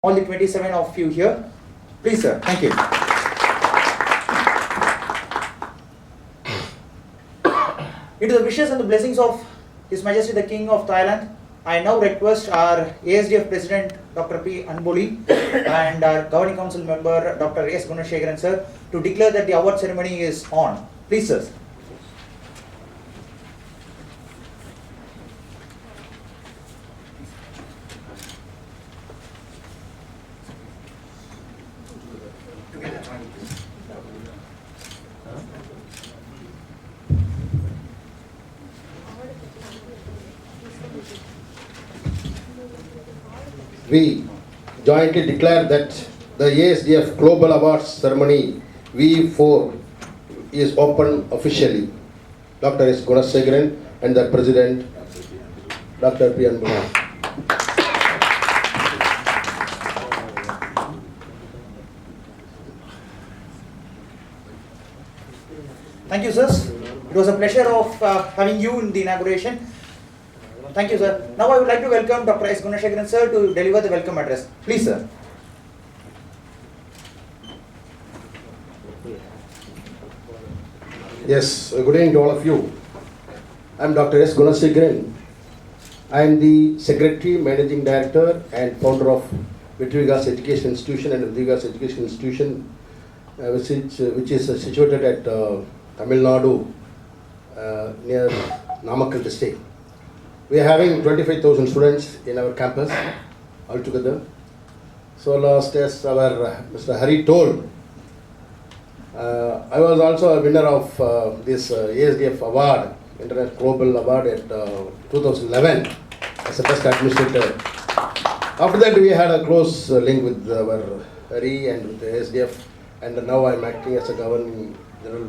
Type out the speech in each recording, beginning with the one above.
all the 27 of you here. Please, sir. Thank you. Into the wishes and the blessings of His Majesty the King of Thailand, I now request our ASDF President Dr. P. Anboli and our Governing Council member Dr. S. Gunasekaran sir to declare that the award ceremony is on. Please, sir. We jointly declare that the ASDF Global Awards Ceremony V4 is open officially. Dr. S. Gunasekaran and the President, Dr. P. Anboli. Thank you, sir. It was a pleasure of having you in the inauguration. Thank you, sir. Now I would like to welcome Dr. S. Gunasekaran sir to deliver the welcome address. Please, sir. Yes, good evening to all of you. I am Dr. S. Gunasekaran. I am the Secretary, Managing Director and founder of Vitrivigas Education Institution and Vitrivigas Education Institution, which is situated at Tamil Nadu, near Namakkal district. We are having 25,000 students in our campus altogether. So last as our Mr. Hari told, I was also a winner of this ASDF award, International Global Award at 2011 as a best administrator. After that we had a close link with our Hari and with the ASDF, and now I am acting as a governing general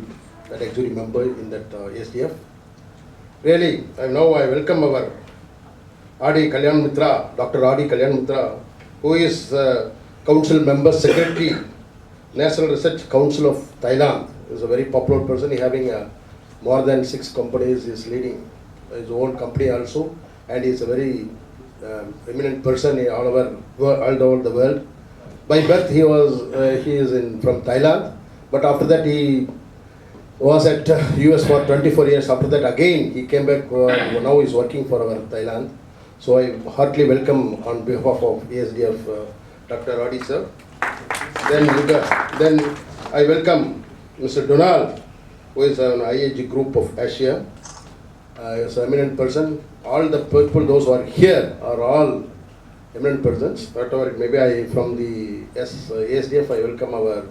executive member in that ASDF. Really, now I welcome our Adi Kalyan Mitra, Dr. Adi Kalyan Mitra, who is Council Member Secretary, National Research Council of Thailand. He is a very popular person. He having more than 6 companies. He is leading his own company also, and he is a very eminent person all over the world. By birth, he is from Thailand, but after that he was at US for 24 years. After that again he came back, now he is working for our Thailand. So I heartily welcome on behalf of ASDF Dr. Adi sir. Then I welcome Mr. Donald, who is an IAG group of Asia. He is an eminent person. All the people, those who are here are all eminent persons. Whatever it may be, from the ASDF I welcome our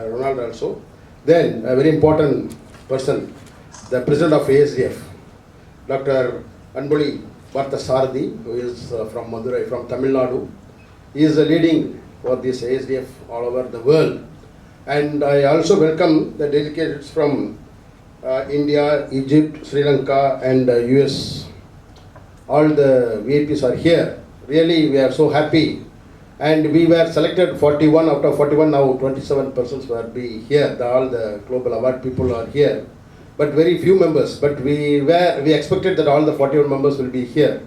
Ronald also. Then a very important person, the President of ASDF, Dr. Anboli Sardi, who is from Madurai, from Tamil Nadu. He is leading for this ASDF all over the world. And I also welcome the delegates from India, Egypt, Sri Lanka and US. All the VIPs are here. Really, we are so happy. And we were selected 41 out of 41, now 27 persons will be here. All the global award people are here, but very few members. But we expected that all the 41 members will be here.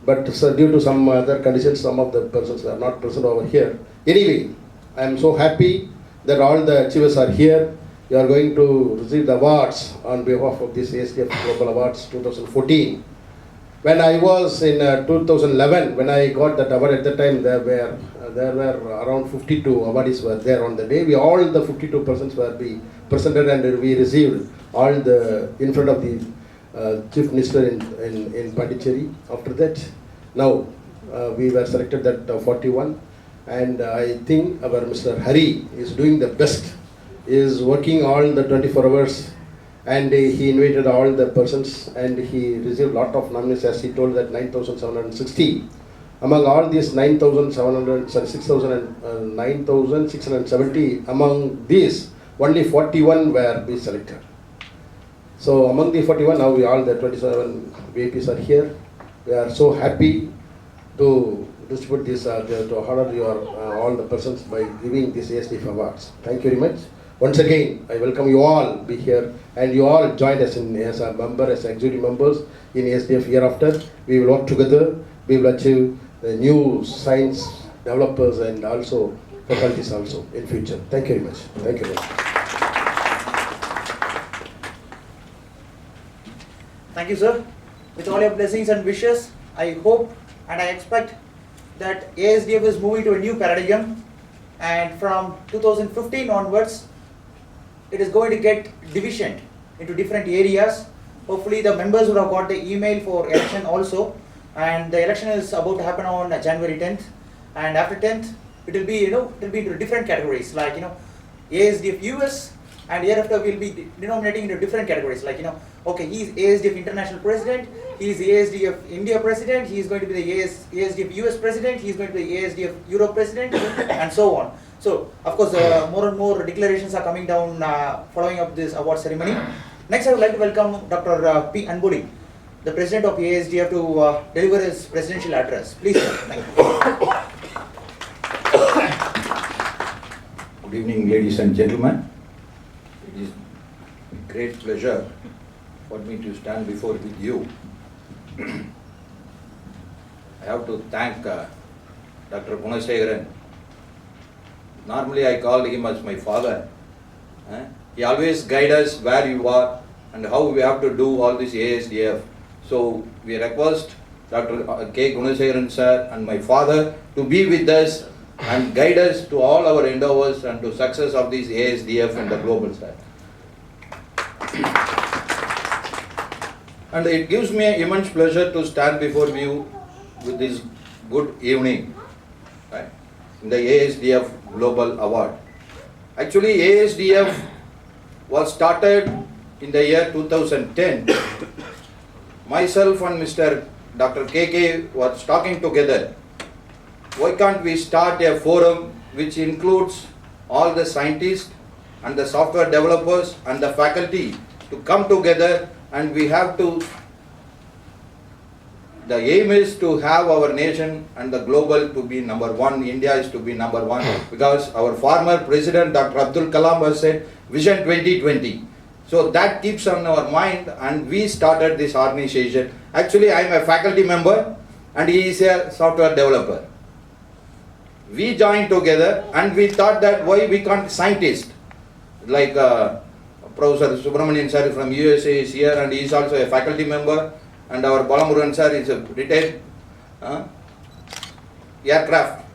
But due to some other conditions, some of the persons are not present over here. Anyway, I am so happy that all the achievers are here. You are going to receive the awards on behalf of this ASDF Global Awards 2014. When I was in 2011, when I got that award, at the time there were around 52 awardees were there on the day. All the 52 persons were be presented, and we received all the in front of the Chief Minister in Pondicherry. After that, now we were selected that 41, and I think our Mr. Hari is doing the best. He is working all the 24 hours. And he invited all the persons, and he received lot of nominations, as he told that 9,760. Among all these 9,670, among these, only 41 were be selected. So among the 41, now all the 27 VIPs are here. We are so happy to distribute this, to honor your all the persons by giving this ASDF awards. Thank you very much. Once again, I welcome you all be here, and you all join us as a member, as executive members in ASDF hereafter. We will work together. We will achieve the new science developers and also faculties also in future. Thank you very much. Thank you very much. Thank you, sir. With all your blessings and wishes, I hope and I expect that ASDF is moving to a new paradigm, and from 2015 onwards, it is going to get divisioned into different areas. Hopefully, the members would have got the email for election also, and the election is about to happen on January 10th. And after 10th, it will be, it will be into different categories like, ASDF US, and hereafter we'll be denominating into different categories like, okay, he's ASDF International President, he's ASDF India President, he's going to be the ASDF US President, he's going to be the ASDF Europe President, and so on. So, of course, more and more declarations are coming down following up this award ceremony. Next, I would like to welcome Dr. P. Anboli, the President of ASDF, to deliver his presidential address. Please, sir. Thank you. Good evening, ladies and gentlemen. It is a great pleasure for me to stand before with you. I have to thank Dr. Gunasegaran. Normally I call him as my father. He always guides us where you are and how we have to do all this ASDF. So we request Dr. K. Gunasegaran sir and my father to be with us and guide us to all our endeavors and to success of this ASDF and the global side. And it gives me immense pleasure to stand before you with this good evening, right, in the ASDF Global Award. Actually, ASDF was started in the year 2010. Myself and Mr. Dr. KK was talking together. Why can't we start a forum which includes all the scientists and the software developers and the faculty to come together, and we have to, the aim is to have our nation and the global to be number one, India is to be number one, because our former President Dr. Abdul Kalam has said Vision 2020. So that keeps on our mind, and we started this organization. Actually, I am a faculty member and he is a software developer. We joined together and we thought that why we can't scientist, like Professor Subramanian sir from USA is here and he is also a faculty member, and our Balamurugan sir is a retired aircraft.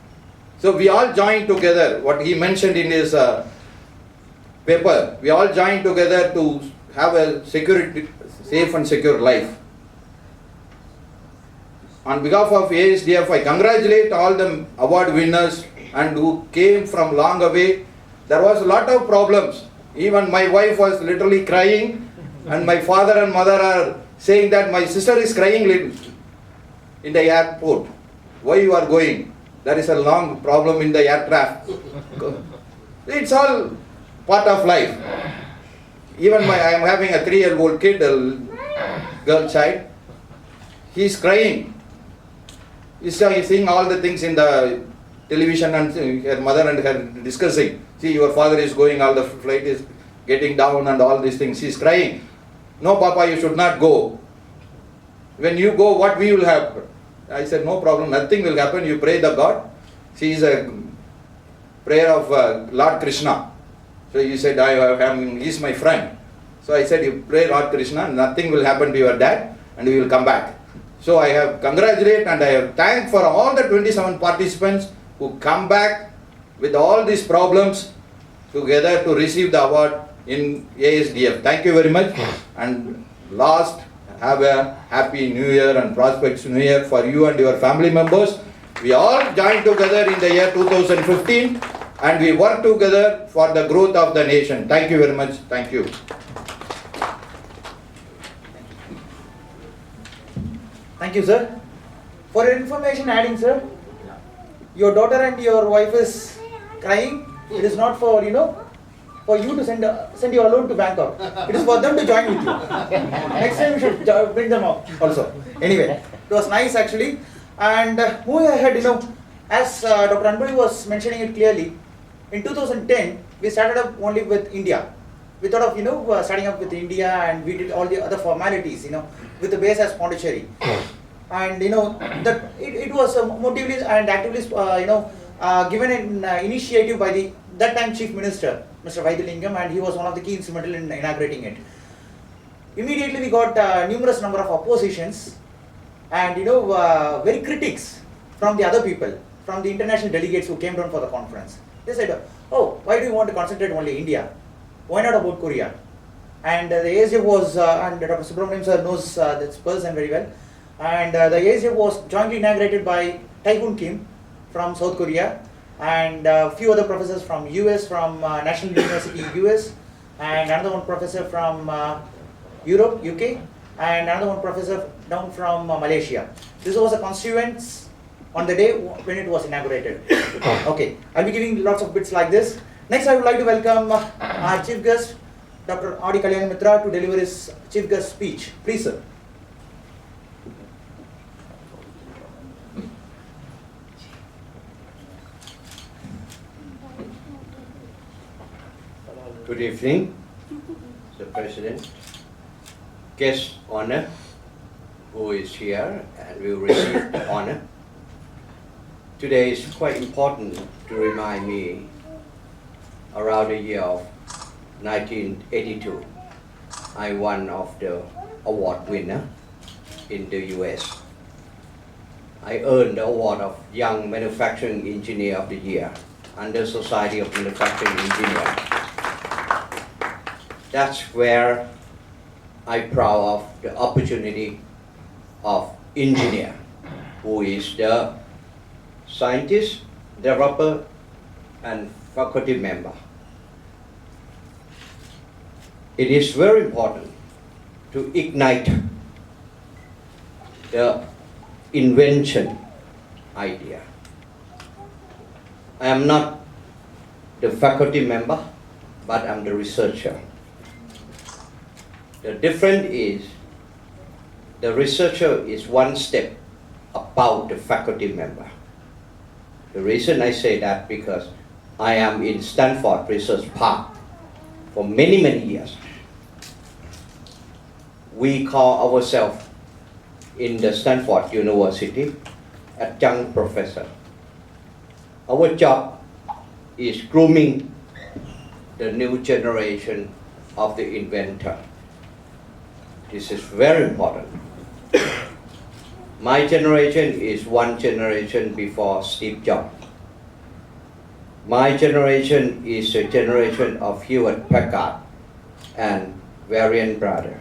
So we all joined together, what he mentioned in his paper, we all joined together to have a safe and secure life. On behalf of ASDF, I congratulate all the award winners and who came from long away. There was a lot of problems. Even my wife was literally crying, and my father and mother are saying that my sister is crying in the airport. Why you are going? There is a long problem in the aircraft. It's all part of life. Even I am having a 3-year-old kid, a girl child. He is crying. He's seeing all the things in the television, and her mother and her discussing. See, your father is going, all the flight is getting down and all these things. She's crying. No, Papa, you should not go. When you go, what will happen? I said, no problem, nothing will happen. You pray the God. She is a prayer of Lord Krishna. So he said, he's my friend. So I said, you pray Lord Krishna, nothing will happen to your dad, and he will come back. So I have congratulated and I have thanked for all the 27 participants who come back with all these problems together to receive the award in ASDF. Thank you very much. And last, have a happy New Year and prosperous New Year for you and your family members. We all joined together in the year 2015 and we work together for the growth of the nation. Thank you very much. Thank you. Thank you, sir. For your information adding, sir, your daughter and your wife is crying. It is not for, for you to send you alone to Bangkok. It is for them to join with you. Next time you should bring them up also. Anyway, it was nice actually. And moving ahead, as Dr. Anboli was mentioning it clearly, in 2010, we started up only with India. We thought of, starting up with India, and we did all the other formalities, with the base as Pondicherry. and that it was motively and actively given an initiative by the that time Chief Minister, Mr. Vaidilingam, and he was one of the key instrumental in inaugurating it. Immediately we got numerous number of oppositions and very critics from the other people, from the international delegates who came down for the conference. They said, oh, why do you want to concentrate only India? Why not about Korea? And the ASDF was, and Dr. Subramaniam sir knows this person very well, and the ASDF was jointly inaugurated by Tae-hoon Kim from South Korea, and a few other professors from US, from National University US, and another one professor from Europe, UK, and another one professor down from Malaysia. This was a constituents on the day when it was inaugurated. Okay, I'll be giving lots of bits like this. Next, I would like to welcome our chief guest, Dr. Adi Kalyan Mitra, to deliver his chief guest speech. Please, sir. Good evening, the President, guest honor who is here and will receive the honor. Today is quite important to remind me around the year of 1982. I one of the award winner in the US. I earned the award of Young Manufacturing Engineer of the Year under Society of Manufacturing Engineers. That's where I'm proud of the opportunity of engineer, who is the scientist, developer, and faculty member. It is very important to ignite the invention idea. I am not the faculty member, but I'm the researcher. The difference is the researcher is one step above the faculty member. The reason I say that because I am in Stanford Research Park for many, many years. We call ourselves in the Stanford University adjunct professor. Our job is grooming the new generation of the inventor. This is very important. My generation is one generation before Steve Jobs. My generation is a generation of Hewlett Packard and Varian brother,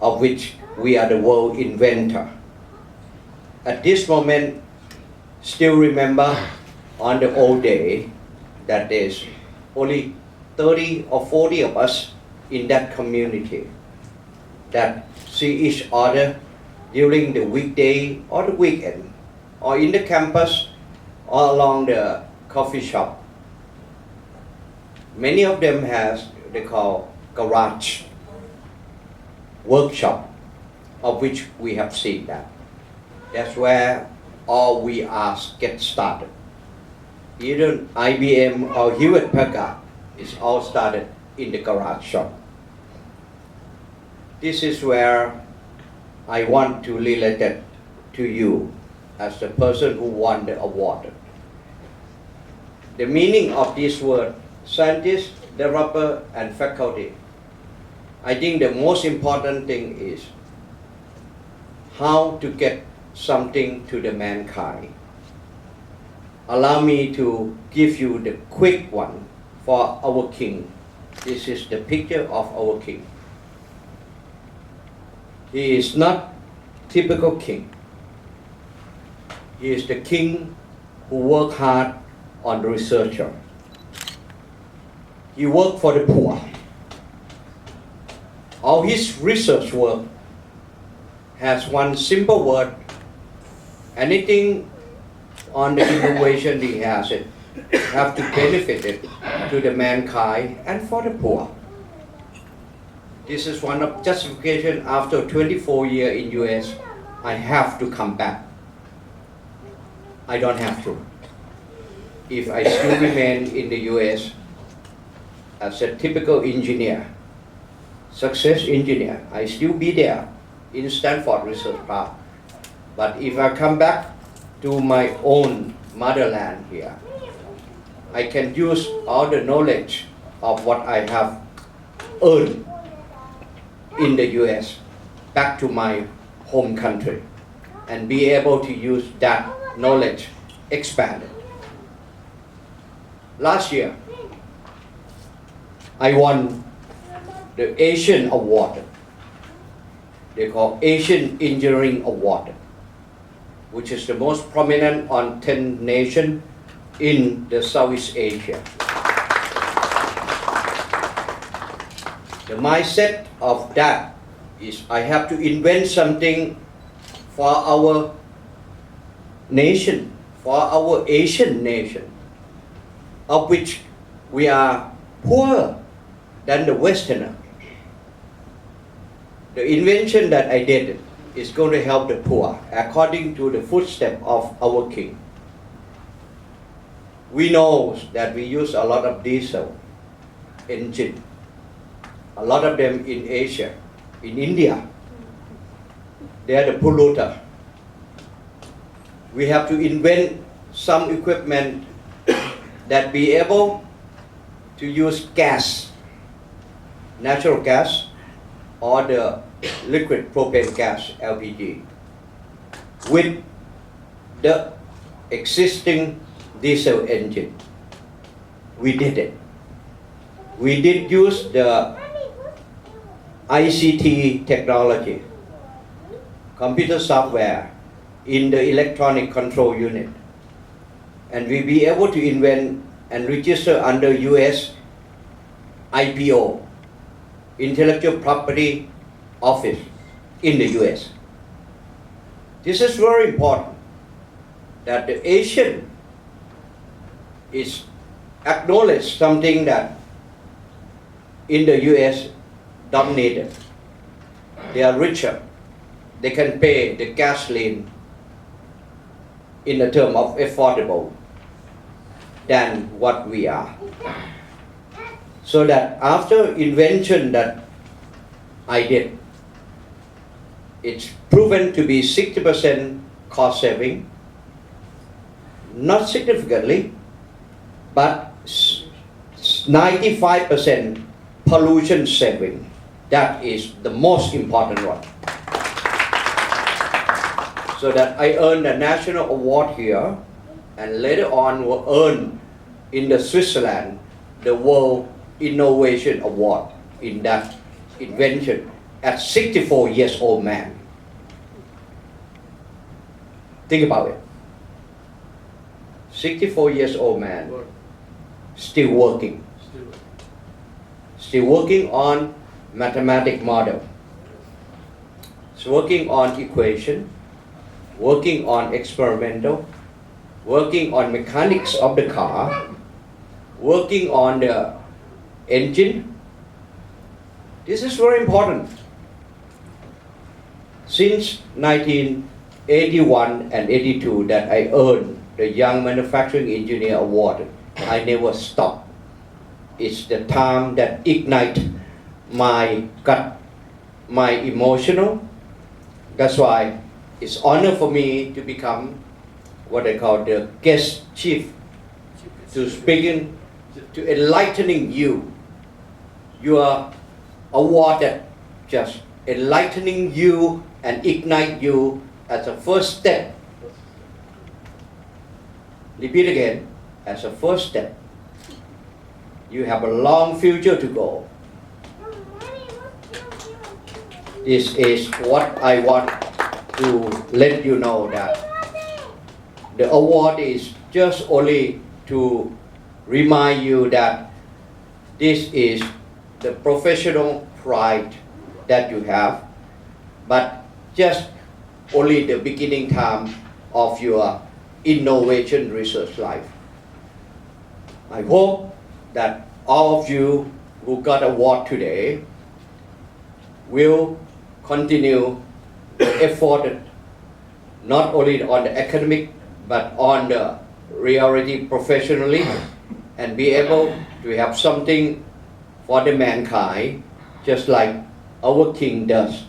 of which we are the world inventor. At this moment, still remember on the old day that there's only 30 or 40 of us in that community that see each other during the weekday or the weekend, or in the campus, or along the coffee shop. Many of them has, they call garage, workshop, of which we have seen that. That's where all we ask get started. Either IBM or Hewlett Packard is all started in the garage shop. This is where I want to relate it to you as the person who won the award. The meaning of this word, scientist, developer, and faculty, I think the most important thing is how to get something to the mankind. Allow me to give you the quick one for our king. This is the picture of our king. He is not typical king. He is the king who worked hard on the researcher. He worked for the poor. All his research work has one simple word. Anything on the innovation he has it have to benefit it to the mankind and for the poor. This is one of justification after 24 years in US, I have to come back. I don't have to. If I still remain in the US as a typical engineer, success engineer, I still be there in Stanford Research Park But if I come back to my own motherland here, I can use all the knowledge of what I have earned in the US back to my home country and be able to use that knowledge expanded. Last year, I won the Asian Award. They call Asian Engineering Award, which is the most prominent on 10 nations in the Southeast Asia. The mindset of that is I have to invent something for our nation, for our Asian nation, of which we are poorer than the Westerner. The invention that I did is going to help the poor according to the footstep of our king. We know that we use a lot of diesel engine, a lot of them in Asia, in India. They are the polluter. We have to invent some equipment that be able to use gas, natural gas, or the liquid propane gas, LPG, with the existing diesel engine. We did it. We did use the ICT technology, computer software in the electronic control unit, and we be able to invent and register under US IPO, Intellectual Property Office in the US. This is very important that the Asian is acknowledged something that in the US dominated. They are richer. They can pay the gasoline in the term of affordable than what we are. So that after invention that I did, it's proven to be 60% cost saving, not significantly, but 95% pollution saving. That is the most important one. So that I earned a national award here, and later on will earn in the Switzerland the World Innovation Award in that invention at 64 years old man. Think about it. 64 years old man, still working. Still working on mathematic model. It's working on equation, working on experimental, working on mechanics of the car, working on the engine. This is very important. Since 1981 and 82 that I earned the Young Manufacturing Engineer Award, I never stopped. It's the time that ignite my gut, my emotional. That's why it's honor for me to become what I call the guest chief, to speaking, to enlightening you. You are awarded just enlightening you and ignite you as a first step. Repeat again, as a first step. You have a long future to go. This is what I want to let you know, that the award is just only to remind you that this is the professional pride that you have, but just only the beginning time of your innovation research life. I hope that all of you who got award today will continue the effort, not only on the academic but on the reality professionally, and be able to have something for the mankind, just like our king does.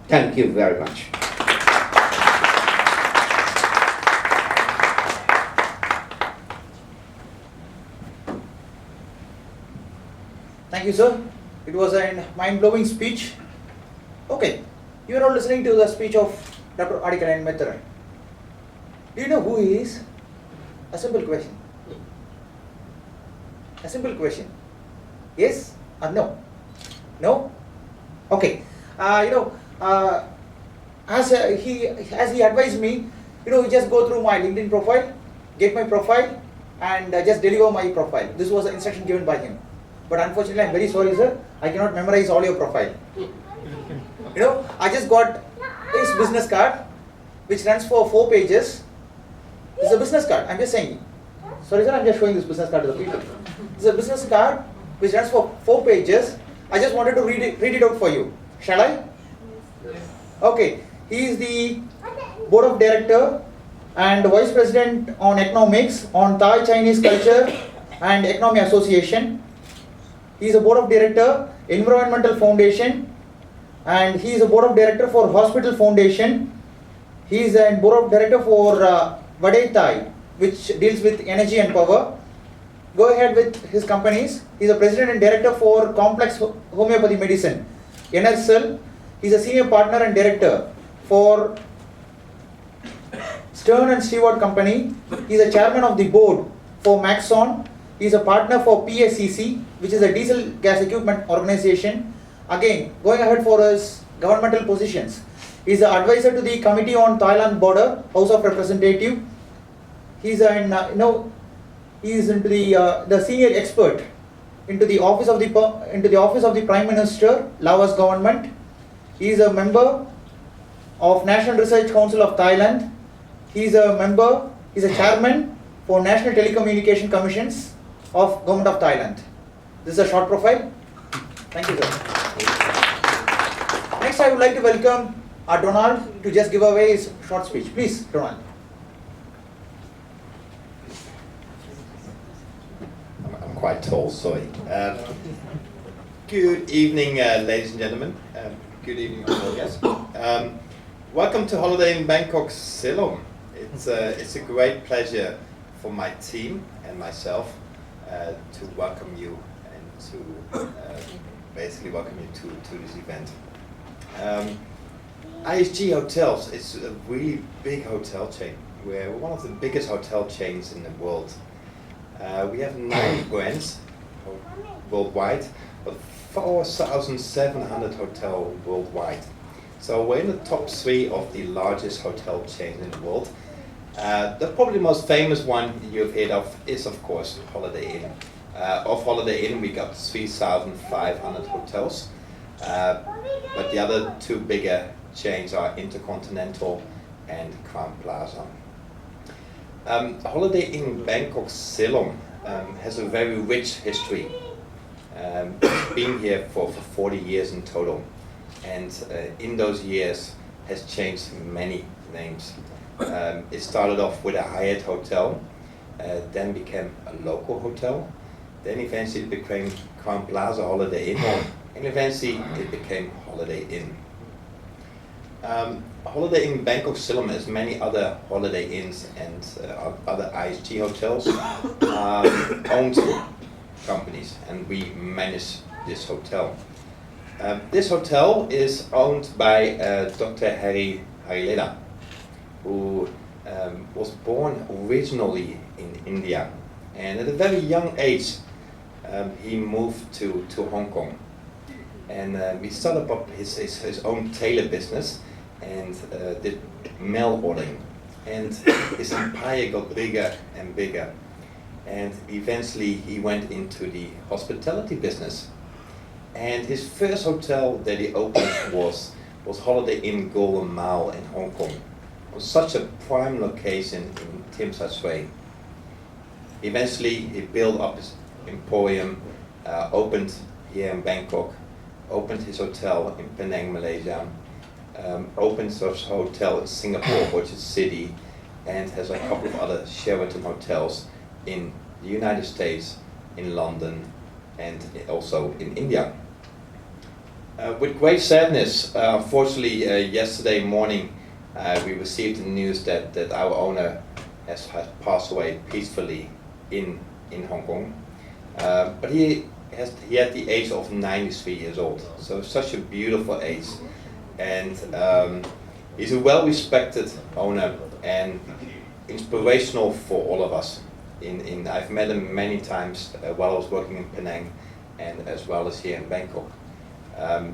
Thank you very much. Thank you, sir. It was a mind-blowing speech. Okay, you are all listening to the speech of Dr. Adikaran Mitra. Do you know who he is? A simple question. A simple question. Yes or no? No? Okay. As he advised me, you just go through my LinkedIn profile, get my profile, and just deliver my profile. This was the instruction given by him. But unfortunately, I'm very sorry, sir. I cannot memorize all your profile. I just got his business card, which runs for 4 pages. This is a business card. I'm just saying. Sorry, sir. I'm just showing this business card to the people. This is a business card which runs for 4 pages. I just wanted to read it out for you. Shall I? Okay. He is the board of director and vice president on economics on Thai Chinese Culture and Economy Association. He is a board of director, Environmental Foundation, and he is a board of director for Hospital Foundation. He is a board of director for Vadai Thai, which deals with energy and power. Go ahead with his companies. He is a president and director for Complex Homeopathy Medicine, NRCL. He is a senior partner and director for Stern and Stewart Company. He is a chairman of the board for Maxon. He is a partner for PSCC, which is a diesel gas equipment organization. Again, going ahead for his governmental positions. He is an advisor to the Committee on Thailand Border, House of Representative. He is he is into the senior expert into the office of the Prime Minister, Laos government. He is a member of National Research Council of Thailand. He is a chairman for National Telecommunication Commissions of Government of Thailand. This is a short profile. Thank you, sir. Next, I would like to welcome Donald to just give away his short speech. Please, Donald. I'm quite tall, sorry. Good evening, ladies and gentlemen. Good evening to all guests. Welcome to Holiday in Bangkok, Ceylon. It's a great pleasure for my team and myself to welcome you and to basically welcome you to this event. ISG Hotels is a really big hotel chain. We're one of the biggest hotel chains in the world. We have 9 brands worldwide, but 4,700 hotels worldwide. So we're in the top 3 of the largest hotel chains in the world. The probably most famous one you've heard of is, of course, Holiday Inn. Of Holiday Inn, we got 3,500 hotels. But the other 2 bigger chains are Intercontinental and Crown Plaza. Holiday Inn Bangkok Ceylon has a very rich history. Been here for 40 years in total, and in those years has changed many names. It started off with a Hyatt hotel, then became a local hotel, then eventually it became Crown Plaza Holiday Inn, and eventually it became Holiday Inn. Holiday Inn Bangkok Ceylon, as many other Holiday Inns and other ISG hotels, owned companies, and we manage this hotel. This hotel is owned by Dr. Harry Harileda, who was born originally in India, and at a very young age he moved to Hong Kong, and he started up his own tailor business and did mail ordering, and his empire got bigger and bigger, and eventually he went into the hospitality business. And his first hotel that he opened was Holiday Inn Golden Mile in Hong Kong. It was such a prime location in Tim Sat Way. Eventually he built up his emporium, opened here in Bangkok, opened his hotel in Penang, Malaysia, opened his hotel in Singapore, which is city, and has a couple of other Sheraton hotels in the United States, in London, and also in India. With great sadness, unfortunately, yesterday morning we received the news that our owner has passed away peacefully in Hong Kong. But he he had the age of 93 years old. So such a beautiful age, and he's a well-respected owner and inspirational for all of us. I've met him many times while I was working in Penang, and as well as here in Bangkok.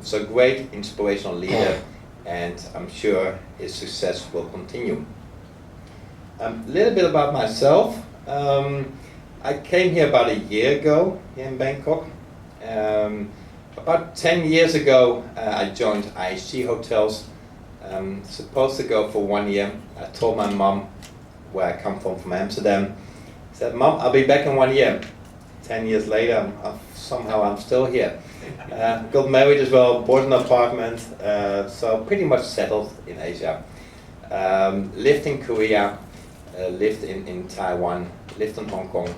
So great inspirational leader, and I'm sure his success will continue. A little bit about myself. I came here about a year ago here in Bangkok. About 10 years ago, I joined IHG Hotels. Supposed to go for 1 year. I told my mom, where I come from Amsterdam, I said, "Mom, I'll be back in 1 year." 10 years later, somehow I'm still here. Got married as well, bought an apartment, so pretty much settled in Asia. Lived in Korea, lived in Taiwan, lived in Hong Kong,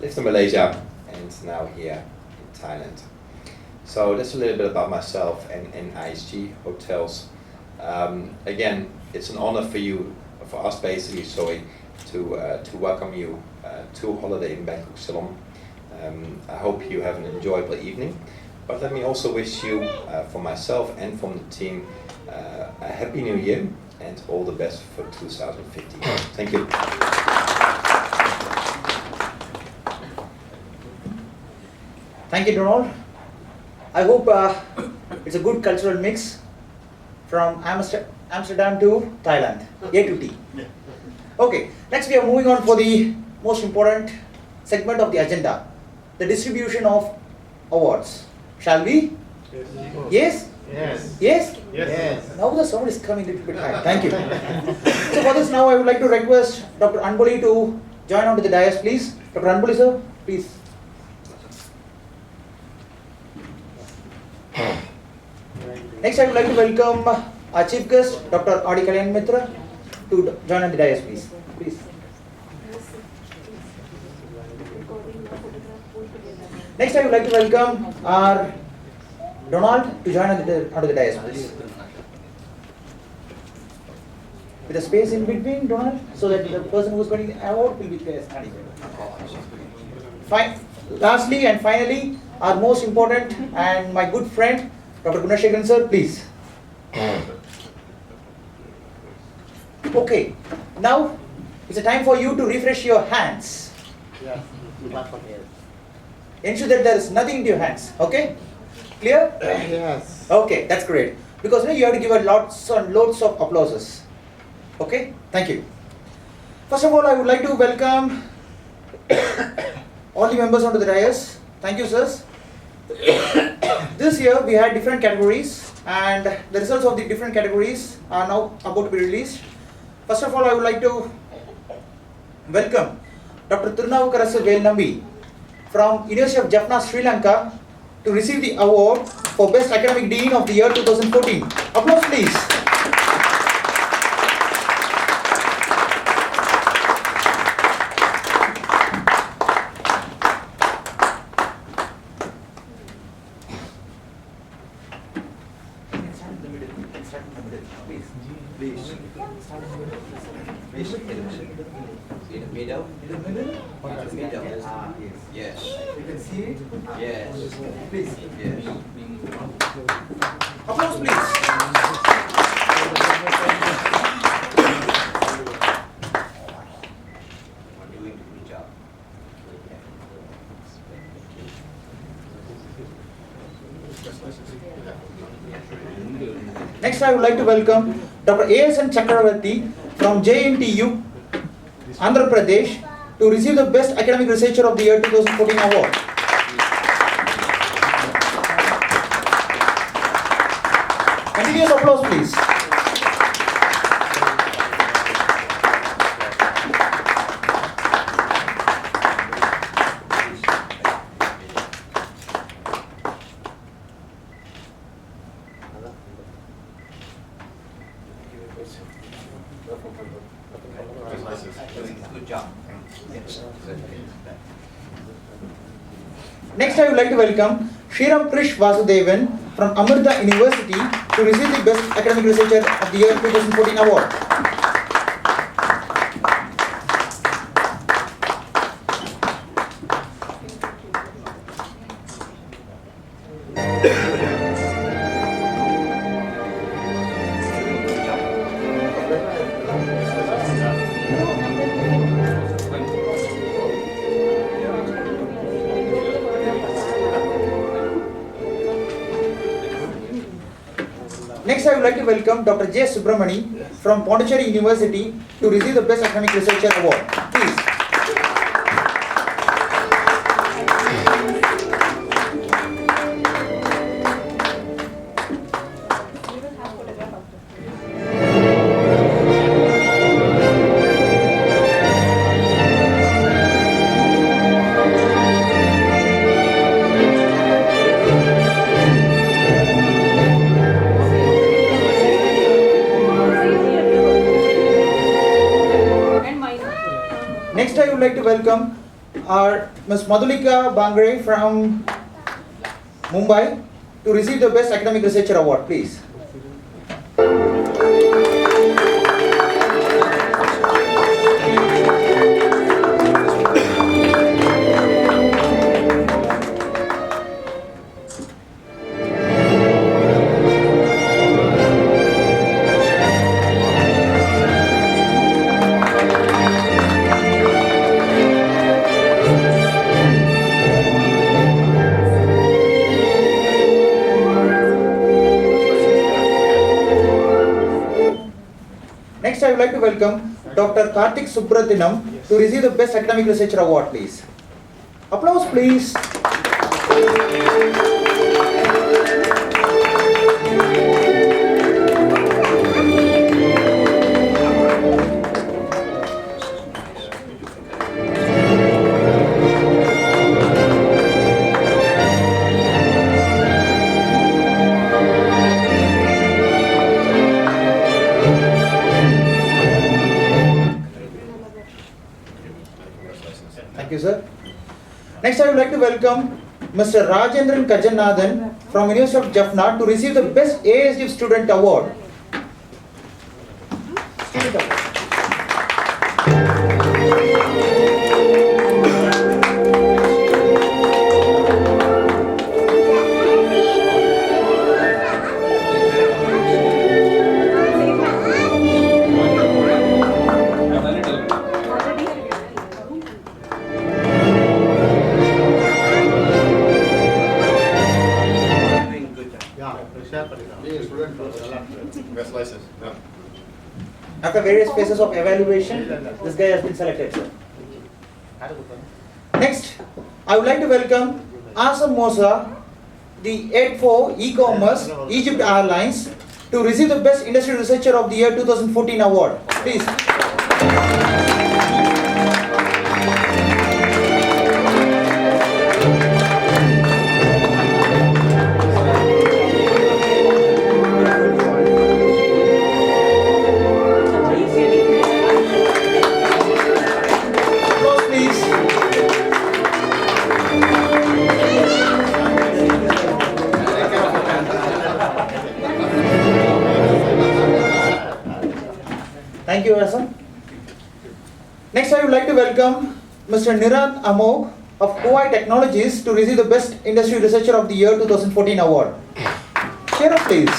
lived in Malaysia, and now here in Thailand. So that's a little bit about myself and IHG Hotels. Again, it's an honor for us basically, to welcome you to holiday in Bangkok, Ceylon. I hope you have an enjoyable evening. But let me also wish you, for myself and from the team, a happy new year and all the best for 2015. Thank you. Thank you, Donald. I hope it's a good cultural mix from Amsterdam to Thailand, A to T. Okay, next we are moving on for the most important segment of the agenda, the distribution of awards. Shall we? Yes? Yes. Yes? Yes. Now the sound is coming a little bit high. Thank you. So for this now I would like to request Dr. Anboli to join on to the dais, please. Dr. Anboli sir, please. Next I would like to welcome our chief guest, Dr. Adi Kalyan Mitra, to join on the dais, please. Please. Next I would like to welcome our Donald to join onto the dais, please. With a space in between, Donald, so that the person who is getting the award will be standing. Fine. Lastly and finally, our most important and my good friend, Dr. Gunashekharan sir, please. Okay, now it's a time for you to refresh your hands. Yes. Ensure that there is nothing in your hands. Okay? Clear? Yes. Okay, that's great. Because you have to give a lots and loads of applauses. Okay? Thank you. First of all, I would like to welcome all the members onto the dais. Thank you, sirs. This year we had different categories, and the results of the different categories are now about to be released. First of all, I would like to welcome Dr. Tirunavukarasu Velnambi from University of Jaffna, Sri Lanka, to receive the award for Best Academic Dean of the year 2014. Applause, please. In the middle? In the middle? In the middle. Yes. Yes. You can see it? Yes. Please. Yes. Applause, please. You're doing a good job. Next, I would like to welcome Dr. A.S.N. Chakravarti from JNTU, Andhra Pradesh, to receive the Best Academic Researcher of the Year 2014 award. Continuous applause, please. Good job. Yes. Next, I would like to welcome Shriram Krish Vasudevan from Amrita University to receive the Best Academic Researcher of the Year 2014 award. Next, I would like to welcome Dr. J. Subramani from Pondicherry University to receive the Best Academic Researcher Award. Please. Next, I would like to welcome our Ms. Madhulika Bangre from Mumbai to receive the Best Academic Researcher Award, please. Next, I would like to welcome Dr. Karthik Subratinam to receive the Best Academic Researcher Award, please. Applause, please. Thank you, sir. Next, I would like to welcome Mr. Rajendran Kajannathan from University of Jaffna to receive the Best ASDF Student Award. Student Award. Congratulations. After various phases of evaluation, this guy has been selected, sir. Next, I would like to welcome Asam Mosa, the 8-4 E-Commerce Egypt Airlines, to receive the Best Industry Researcher of the Year 2014 award. Please. Thank you, Asam. Next, I would like to welcome Mr. Nirant Amog of Kowai Technologies to receive the Best Industry Researcher of the Year 2014 award. Cheer up, please.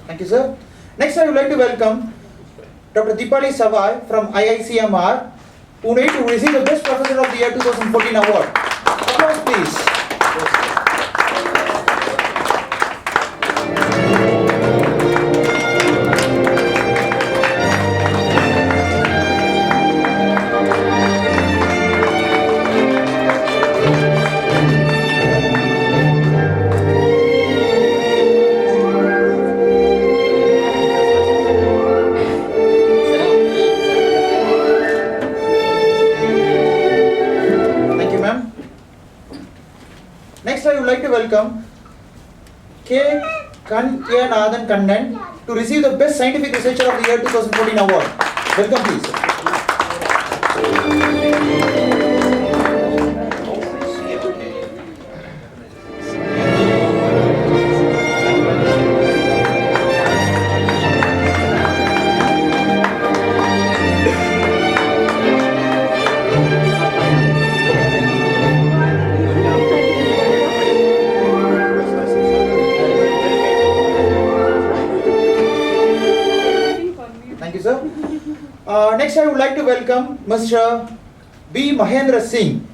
Thank you, sir. Next, I would like to welcome Dr. Deepali Savai from IICMR, Pune, to receive the Best Professor of the Year 2014 award. Applause, please. Thank you, ma'am. Next, I would like to welcome K. Kanyanathan Kannan to receive the Best Scientific Researcher of the Year 2014 award. Welcome, please. Thank you, sir. Next, I would like to welcome Mr. B. Mahendra Singh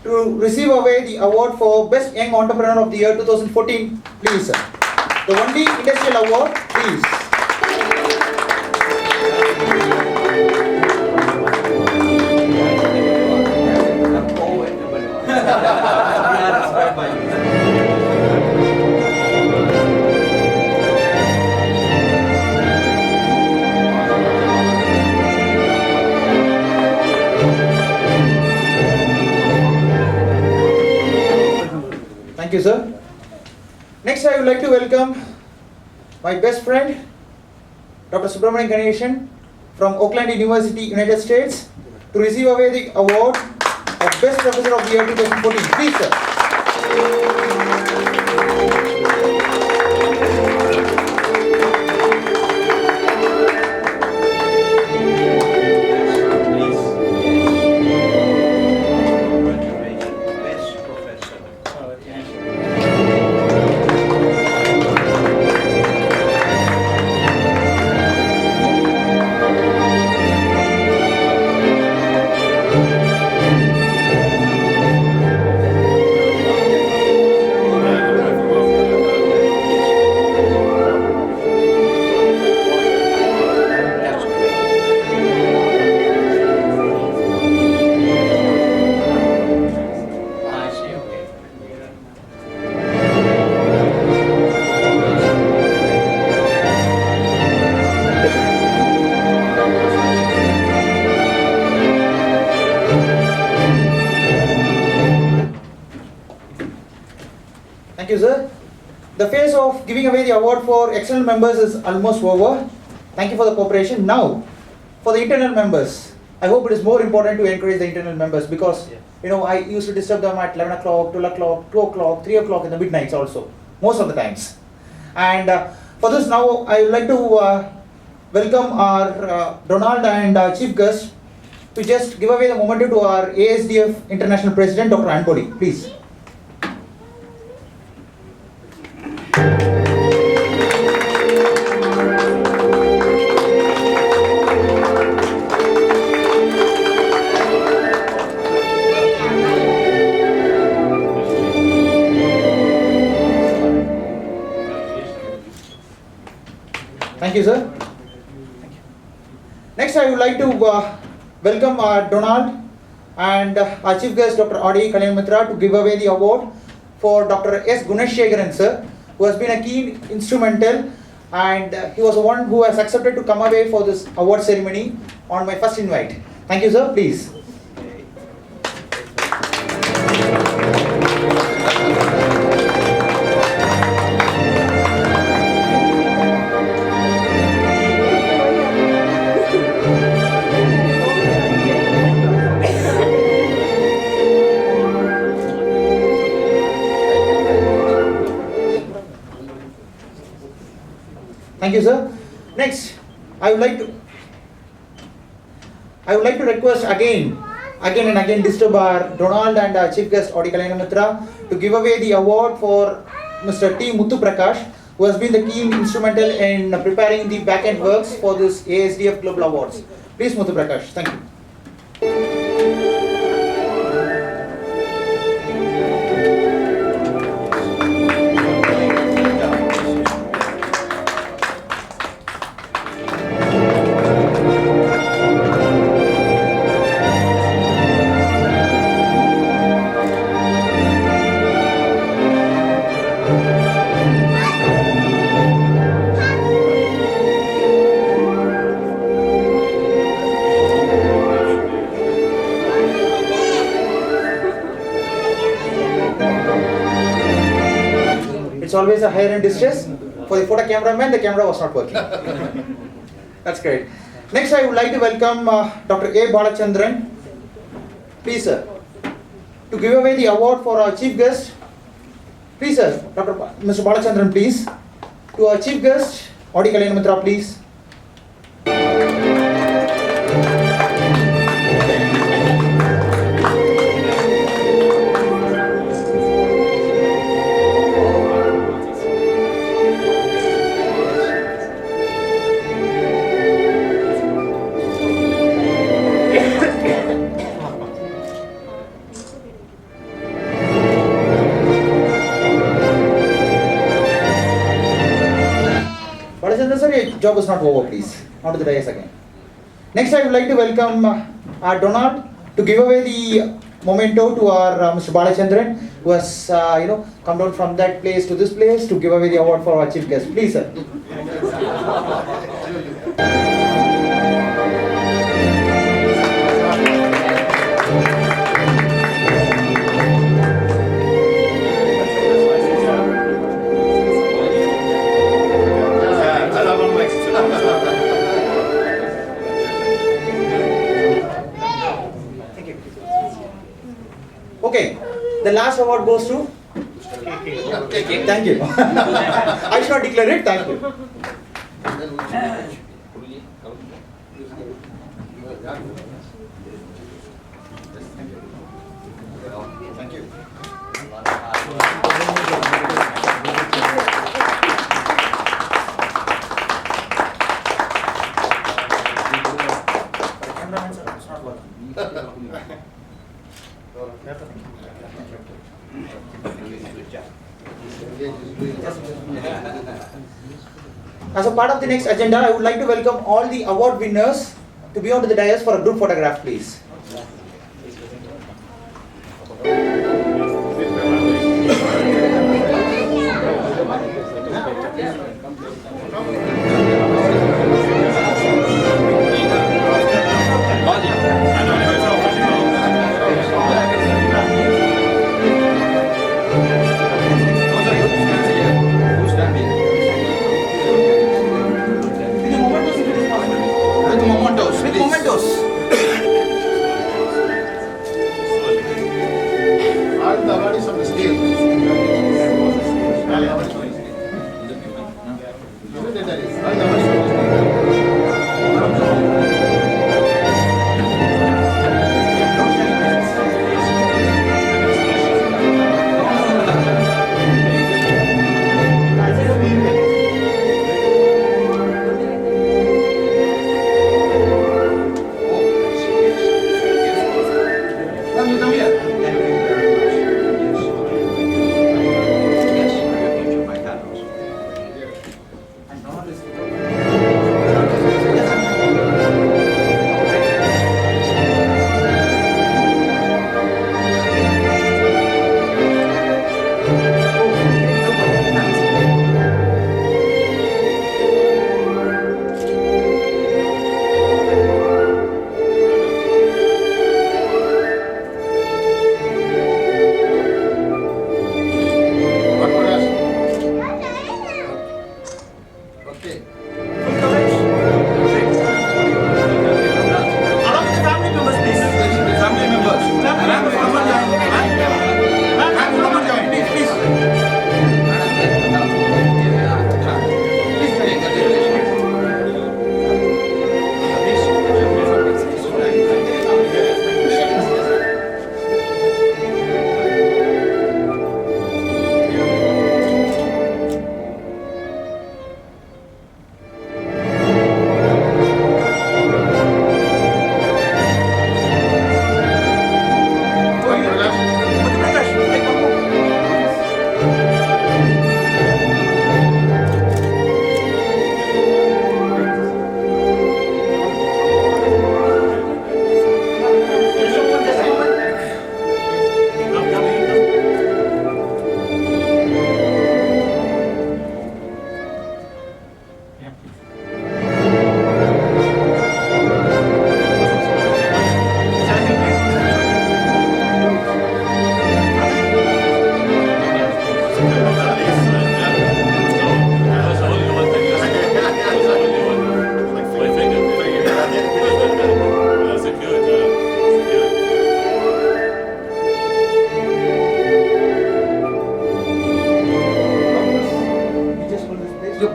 to receive away the award for Best Young Entrepreneur of the Year 2014. Please, sir. The only industrial award, please. Thank you, sir. Next, I would like to welcome my best friend, Dr. Subramanian Ganeshan from Oakland University, United States, to receive away the award of Best Professor of the Year 2014. Please, sir. Thank you, sir. The phase of giving away the award for external members is almost over. Thank you for the cooperation. Now, for the internal members, I hope it is more important to encourage the internal members because, I used to disturb them at 11 o'clock, 12 o'clock, 2 o'clock, 3 o'clock in the midnights also, most of the times. And for this now, I would like to welcome our Donald and our chief guest to just give away the memento to our ASDF International President, Dr. Anboli. Please. Thank you, sir. Next, I would like to welcome Donald and our chief guest, Dr. Adi Kalyanmitra, to give away the award for Dr. S. Guneshekaran, sir, who has been a key instrumental, and he was the one who has accepted to come away for this award ceremony on my first invite. Thank you, sir. Please. Thank you, sir. Next, I would like to request again and again disturb our Donald and our chief guest Adi Kalyanmitra to give away the award for Mr. T. Muthu Prakash, who has been the key instrumental in preparing the back-end works for this ASDF Global Awards. Please, Muthu Prakash. Thank you. It's always a higher end distress. For the photo cameraman, the camera was not working. That's great. Next, I would like to welcome Dr. A. Balachandran. Please, sir, to give away the award for our chief guest. Please, sir, Mr. Balachandran, please. To our chief guest, Audi Kalyan Mitra, please. Balachandran sir, your job is not over, please. Not to the dais again. Next, I would like to welcome our Donald to give away the memento to our Mr. Balachandran, who has come down from that place to this place to give away the award for our chief guest. Please, sir. Okay, the last award goes to. Thank you. I should not declare it. Thank you. Thank you. Cameraman, sir, it's not working. As a part of the next agenda, I would like to welcome all the award winners to be onto the dais for a group photograph, please. With mementos.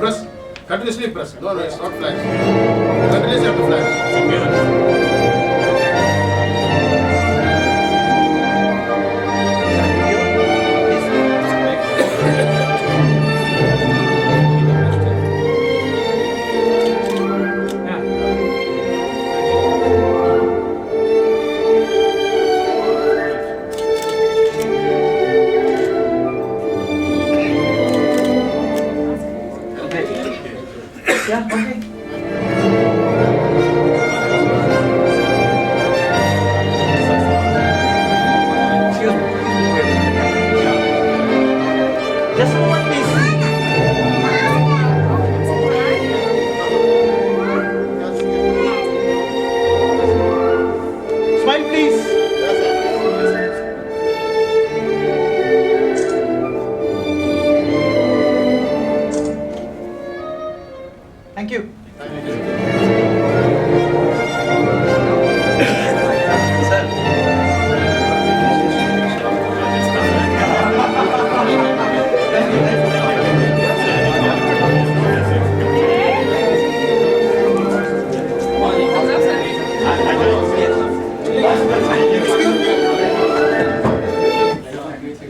press. Continuously press. No, it's not flash. Continuously have to flash. Yeah, okay. Excuse me. Just a moment, please. Smile, please. Thank you.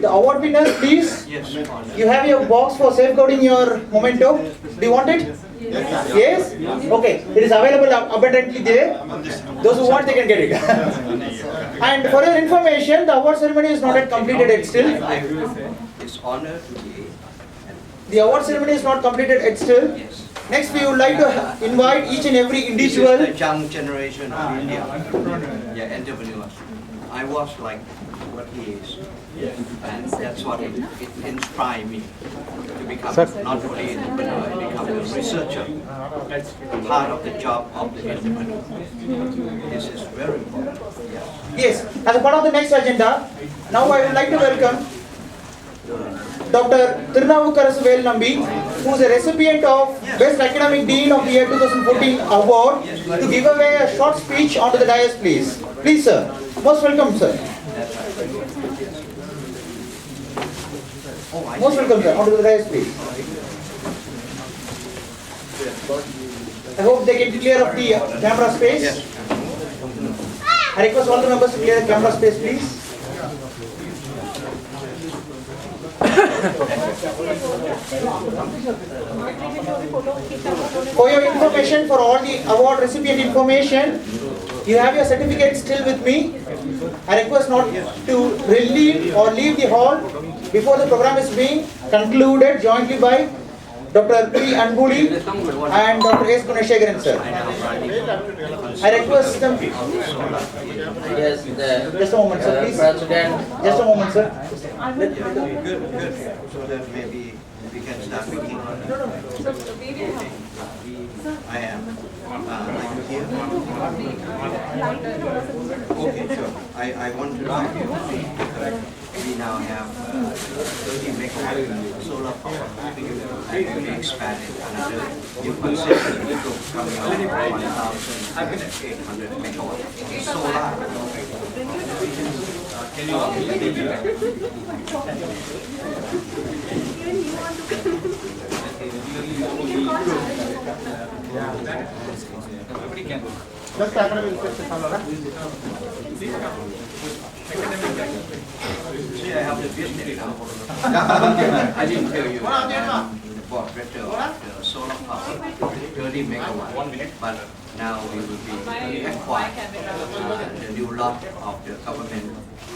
The award winners, please. You have your box for safeguarding your memento. Do you want it? Yes? Okay. It is available abundantly there. Those who want, they can get it. And for your information, the award ceremony is not yet completed yet still. It's honor to be. The award ceremony is not completed yet still. Next, we would like to invite each and every individual. This is the young generation of India. Yeah, entrepreneurs. I was like what he is. And that's what it inspired me to become not only an entrepreneur, become a researcher, part of the job of the entrepreneur. This is very important. Yeah. Yes, as a part of the next agenda, now I would like to welcome Dr. Tirunavukarasu Nambi, who is a recipient of Best Academic Dean of the Year 2014 award, to give away a short speech onto the dais, please. Please, sir. Most welcome, sir. Most welcome, sir. Onto the dais, please. I hope they can clear up the camera space. I request all the members to clear the camera space, please. For your information, for all the award recipient information, you have your certificate still with me. I request not to leave or leave the hall before the program is being concluded jointly by Dr. P. Anbuli and Dr. S. Gunashekaran, sir. I request them. Yes, Just a moment, sir, please. President. Just a moment, sir. Good. So that maybe we can start speaking. I am. I'm here. Okay, sure. I want to tell you. We now have 30 megawatt solar power, and we expanded another new concession coming out 1,800 megawatt solar. Just academic inspection, See, I have the business now. I didn't tell you. Board director of the solar power, 30 megawatt. But now we will be acquired the new lot of the government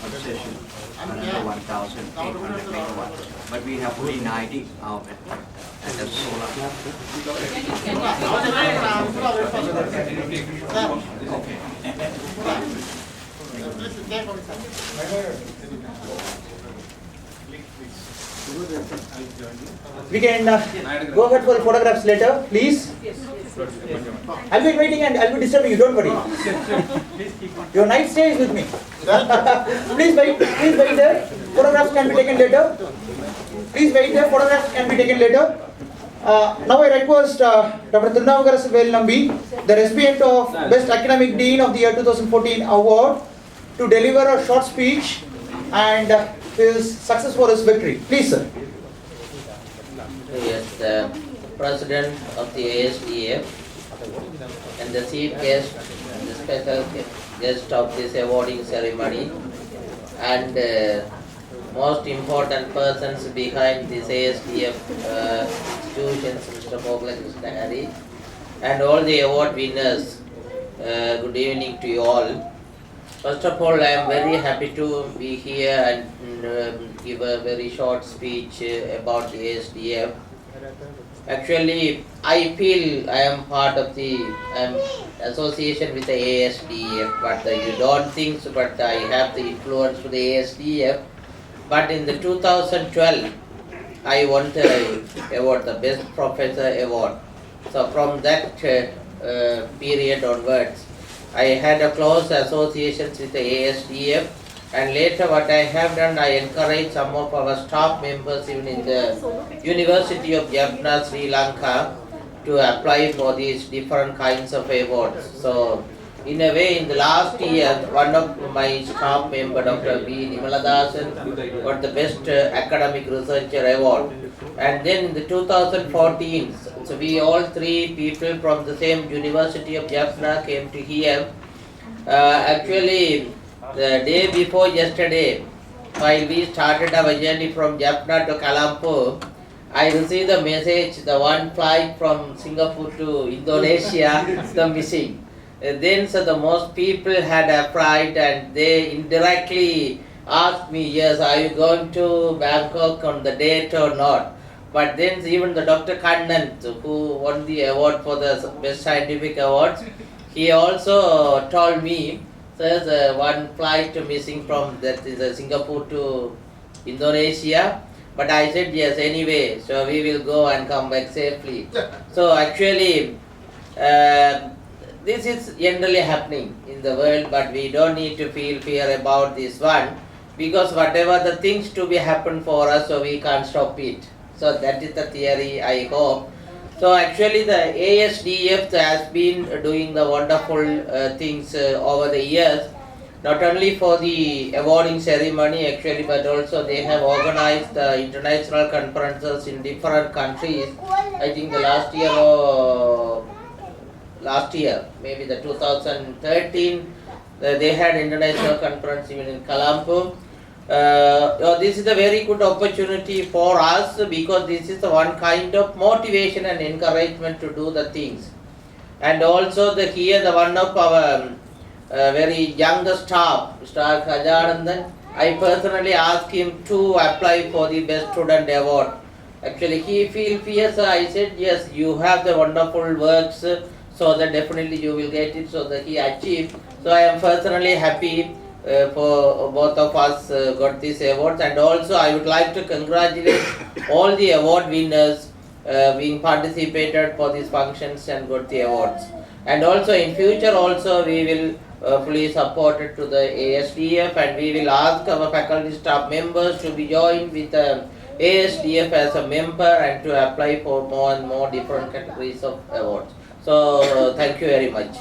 concession, another 1,800 megawatt. But we have only 90 out of it. And that's solar. We can go ahead for the photographs later, please. I'll be waiting and I'll be disturbing you, don't worry. Your night stay is with me. Please wait there. Photographs can be taken later. Please wait there, photographs can be taken later. Now I request Dr. Tirunavukarasu Nambi, the recipient of Best Academic Dean of the Year 2014 award, to deliver a short speech and his success for his victory. Please, sir. Yes, the President of the ASDF and the chief guest and the special guest of this awarding ceremony and most important persons behind this ASDF institutions, Mr. Mogla Krishna Hari, and all the award winners. Good evening to you all. First of all, I am very happy to be here and give a very short speech about the ASDF. Actually, I feel I am part of the association with the ASDF, but you don't think so, but I have the influence with the ASDF. But in the 2012, I won the award, the Best Professor Award. So from that period onwards, I had a close association with the ASDF, and later what I have done, I encourage some of our staff members even in the University of Jaffna, Sri Lanka, to apply for these different kinds of awards. So in a way, in the last year, one of my staff member, Dr. B. Nimaladasan, got the Best Academic Researcher Award. And then in the 2014, so we all three people from the same University of Jaffna came to here. Actually, the day before yesterday, while we started our journey from Jaffna to Kalampur, I received a message, the one flight from Singapore to Indonesia, the missing. Then so the most people had applied and they indirectly asked me, yes, are you going to Bangkok on the date or not? But then even the Dr. Kannan, who won the award for the Best Scientific Awards, he also told me, there's one flight missing from that is Singapore to Indonesia. But I said yes anyway, so we will go and come back safely. So actually, this is generally happening in the world, but we don't need to feel fear about this one, because whatever the things to be happen for us, so we can't stop it. So that is the theory, I hope. So actually the ASDF has been doing the wonderful things over the years, not only for the awarding ceremony actually, but also they have organized international conferences in different countries. I think the last year, maybe the 2013, they had international conference even in Kalampur. This is a very good opportunity for us, because this is the one kind of motivation and encouragement to do the things. And also here the one of our very young staff, Mr. Kajanandan, I personally asked him to apply for the Best Student Award. Actually he feels fierce. I said yes, you have the wonderful works, so that definitely you will get it, so that he achieved. So I am personally happy for both of us got these awards, and also I would like to congratulate all the award winners being participated for these functions and got the awards. And also in future also we will fully support it to the ASDF, and we will ask our faculty staff members to be joined with ASDF as a member and to apply for more and more different categories of awards. So thank you very much.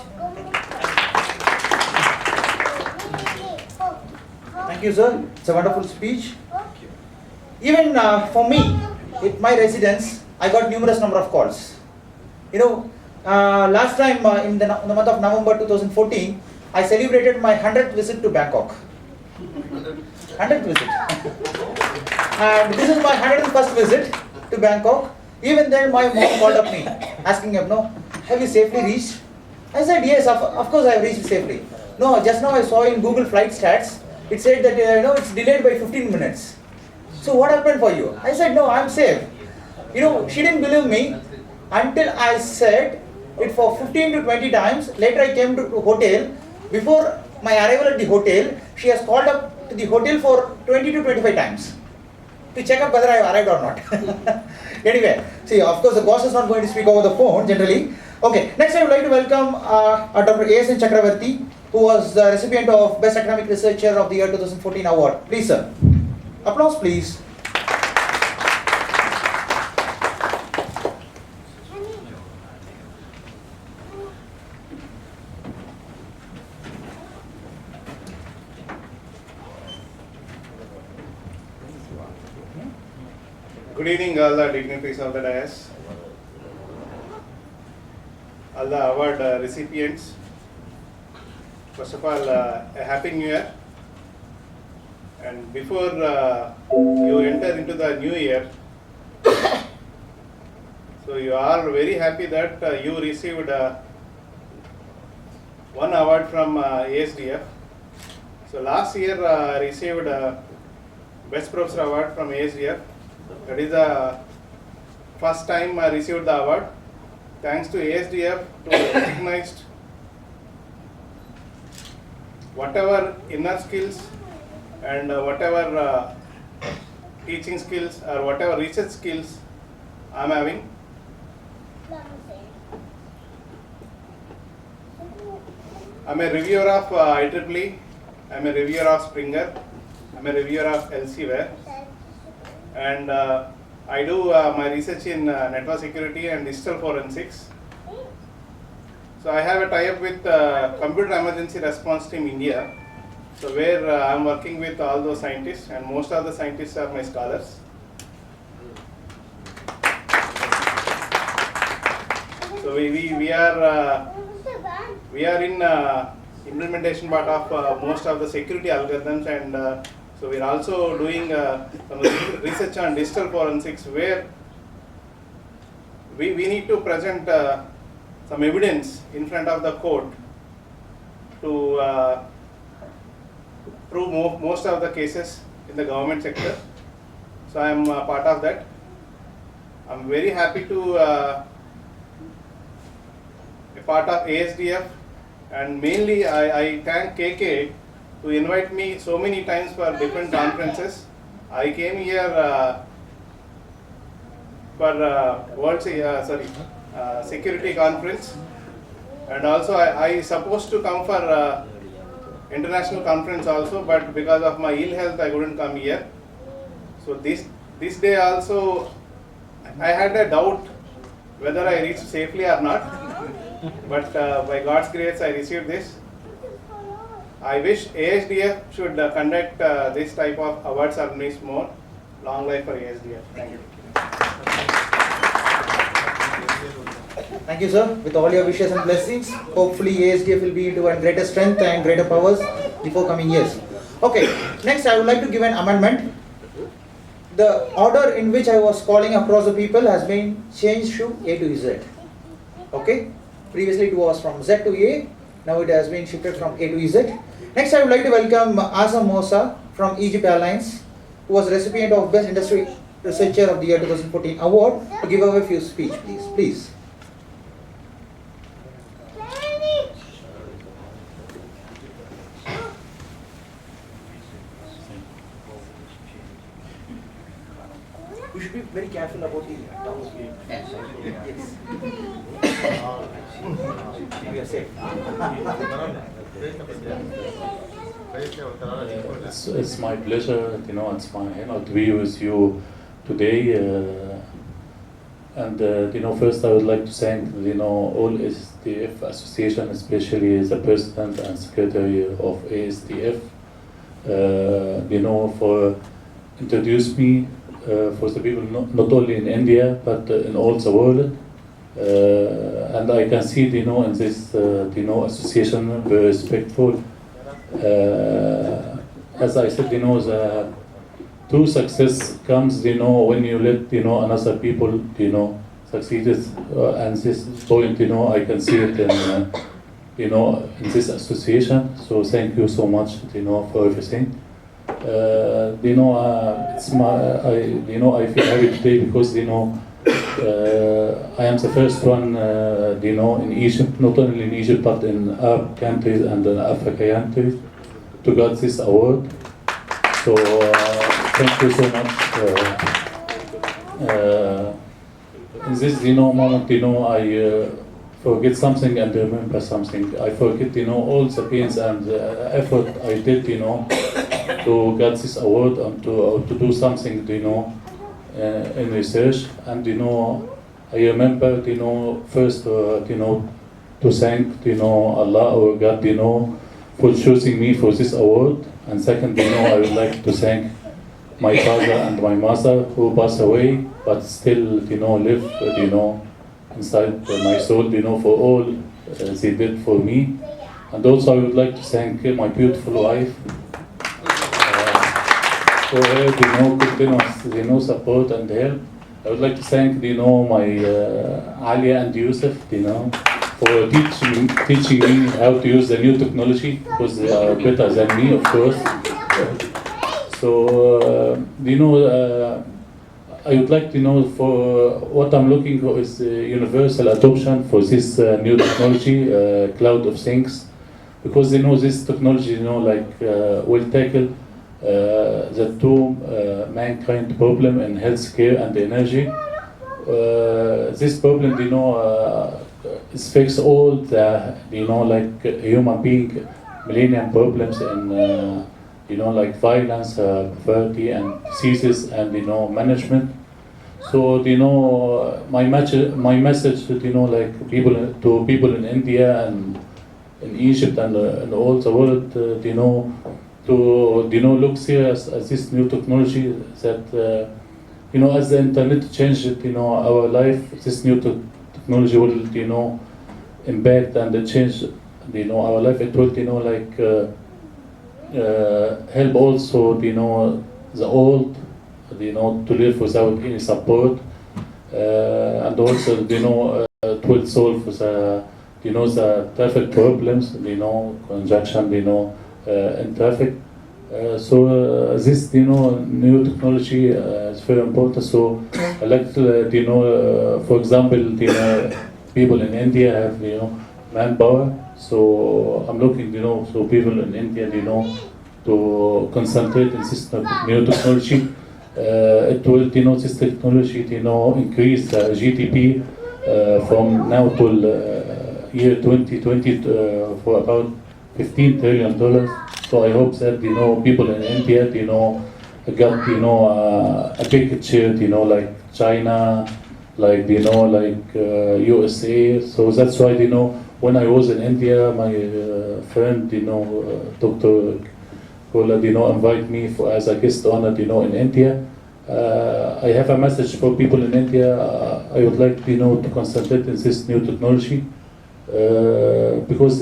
Thank you, sir. It's a wonderful speech. Even for me, at my residence, I got numerous number of calls. You know, last time in the month of November 2014, I celebrated my 100th visit to Bangkok. 100th visit. And this is my 101st visit to Bangkok. Even then, my mom called up me, asking him, no, have you safely reached? I said, yes, of course I have reached safely. No, just now I saw in Google flight stats, it said that it's delayed by 15 minutes. So what happened for you? I said, no, I'm safe. You know, she didn't believe me until I said it for 15 to 20 times. Later I came to hotel. Before my arrival at the hotel, she has called up to the hotel for 20 to 25 times to check up whether I have arrived or not. Anyway, see, of course the boss is not going to speak over the phone generally. Okay, next I would like to welcome Dr. A.S.N. Chakravarti, who was the recipient of Best Academic Researcher of the Year 2014 award. Please, sir. Applause, please. Good Good evening, all the dignitaries of the dais, all the award recipients. First of all, a happy new year. And before you enter into the new year, so you are very happy that you received one award from ASDF. So last year I received Best Professor Award from ASDF. That is the first time I received the award. Thanks to ASDF to recognized whatever inner skills and whatever teaching skills or whatever research skills I am having. I am a reviewer of IEEE, I am a reviewer of Springer, I am a reviewer of LCware, and I do my research in network security and digital forensics. So I have a tie-up with Computer Emergency Response Team India, so where I am working with all those scientists, and most of the scientists are my scholars. So we are in implementation part of most of the security algorithms, and so we are also doing some research on digital forensics, where we need to present some evidence in front of the court to prove most of the cases in the government sector. So I am part of that. I am very happy to be part of ASDF, and mainly I thank KK to invite me so many times for different conferences. I came here for security conference, and also I supposed to come for international conference also, but because of my ill health I couldn't come here. So this day also I had a doubt whether I reached safely or not, but by God's grace I received this. I wish ASDF should conduct this type of award ceremonies more. Long life for ASDF. Thank you. Thank you, sir. With all your wishes and blessings, hopefully ASDF will be into a greater strength and greater powers before coming years. Okay, next I would like to give an amendment. The order in which I was calling across the people has been changed to A to Z. Okay, previously it was from Z to A, now it has been shifted from A to Z. Next I would like to welcome Azam Mosa from Egypt Airlines, who was recipient of Best Industry Researcher of the Year 2014 award, to give away a few speech, please. You should be very careful about the towels. Yes. We are safe. It's my pleasure, it's my honor to be with you today. First I would like to thank, all ASDF association, especially the president and secretary of ASDF, for introduce me for the people not only in India but in all the world. And I can see, in this, association very respectful. As I said, the true success comes, when you let, another people, succeed. And this point, I can see it in, in this association. So thank you so much, for everything. It's I feel happy today because, I am the first one, in Egypt, not only in Egypt but in Arab countries and in Africa countries, to get this award. So thank you so much. In this, moment, I forget something and remember something. I forget, all the pains and effort I did, to get this award and to do something, in research. And I remember, first, to thank, Allah or God, for choosing me for this award. And second, I would like to thank my father and my mother who passed away, but still, live, inside my soul, for all they did for me. And also I would like to thank my beautiful wife for her, continuous, support and help. I would like to thank, my Alia and Yusuf, for teaching me how to use the new technology, because they are better than me, of course. So, I would like to know, for what I'm looking for is universal adoption for this new technology, cloud of things, because this technology, will tackle the two mankind problem in healthcare and energy. This problem, is fix all the, human being millennium problems in, violence, poverty, and diseases, and management. So my message to people in India and in Egypt and all the world, to look serious at this new technology that as the internet changed our life, this new technology will impact and change our life. It will help also the old to live without any support, and also it will solve the traffic problems, congestion in traffic. So this new technology is very important. So I like to for example people in India have manpower. So I'm looking so people in India to concentrate in this new technology. It will this technology increase the GDP from now till year 2020 for about $15 trillion. So I hope that people in India got a big share like China, like USA. So that's why when I was in India, my friend Dr. Kola invite me as a guest honored in India. I have a message for people in India. I would like to concentrate in this new technology, because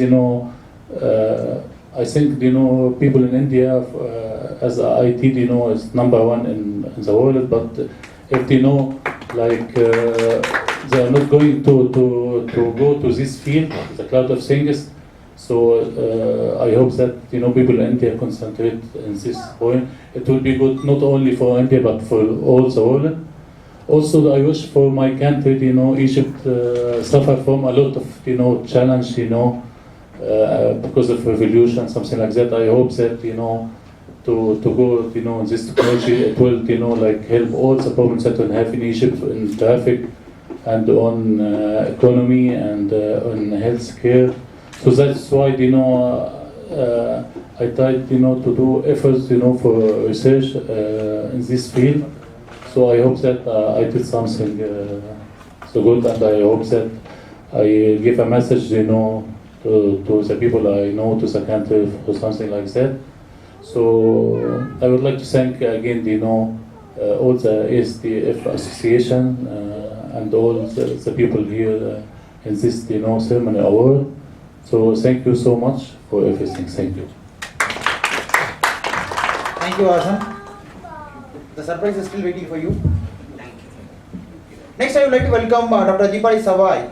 I think people in India as IT is number one in the world, but if they are not going to go to this field, the cloud of things. So I hope that people in India concentrate in this point. It will be good not only for India but for all the world. Also, I wish for my country, Egypt suffer from a lot of challenge, because of revolution, something like that. I hope that to go in this technology, it will help all the problems that we have in Egypt in traffic and on economy and on healthcare. So that's why I tried to do efforts for research in this field. So I hope that I did something so good, and I hope that I give a message to the people I know, to the country, or something like that. So I would like to thank again all the ASDF association and all the people here in this ceremony award. So thank you so much for everything. Thank you. Thank you, Azam. The surprise is still waiting for you. Next, I would like to welcome Dr. Deepali Savai,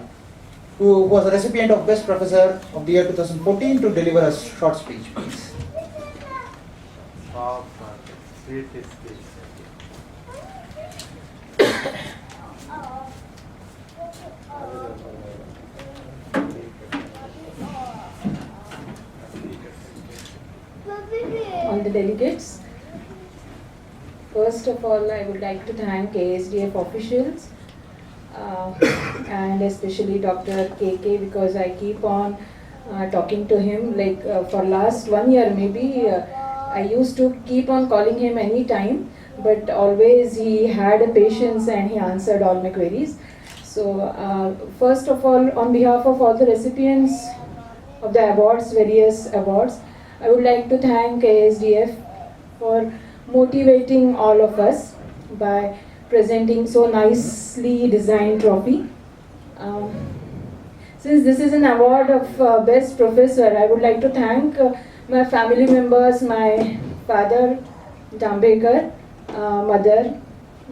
who was a recipient of Best Professor of the year 2014, to deliver a short speech, please. All the delegates, first of all, I would like to thank ASDF officials and especially Dr. KK, because I keep on talking to him for last 1 year maybe. I used to keep on calling him anytime, but always he had a patience and he answered all my queries. So first of all, on behalf of all the recipients of the awards, various awards, I would like to thank ASDF for motivating all of us by presenting so nicely designed trophy. Since this is an award of Best Professor, I would like to thank my family members, my father, Jambekar, mother,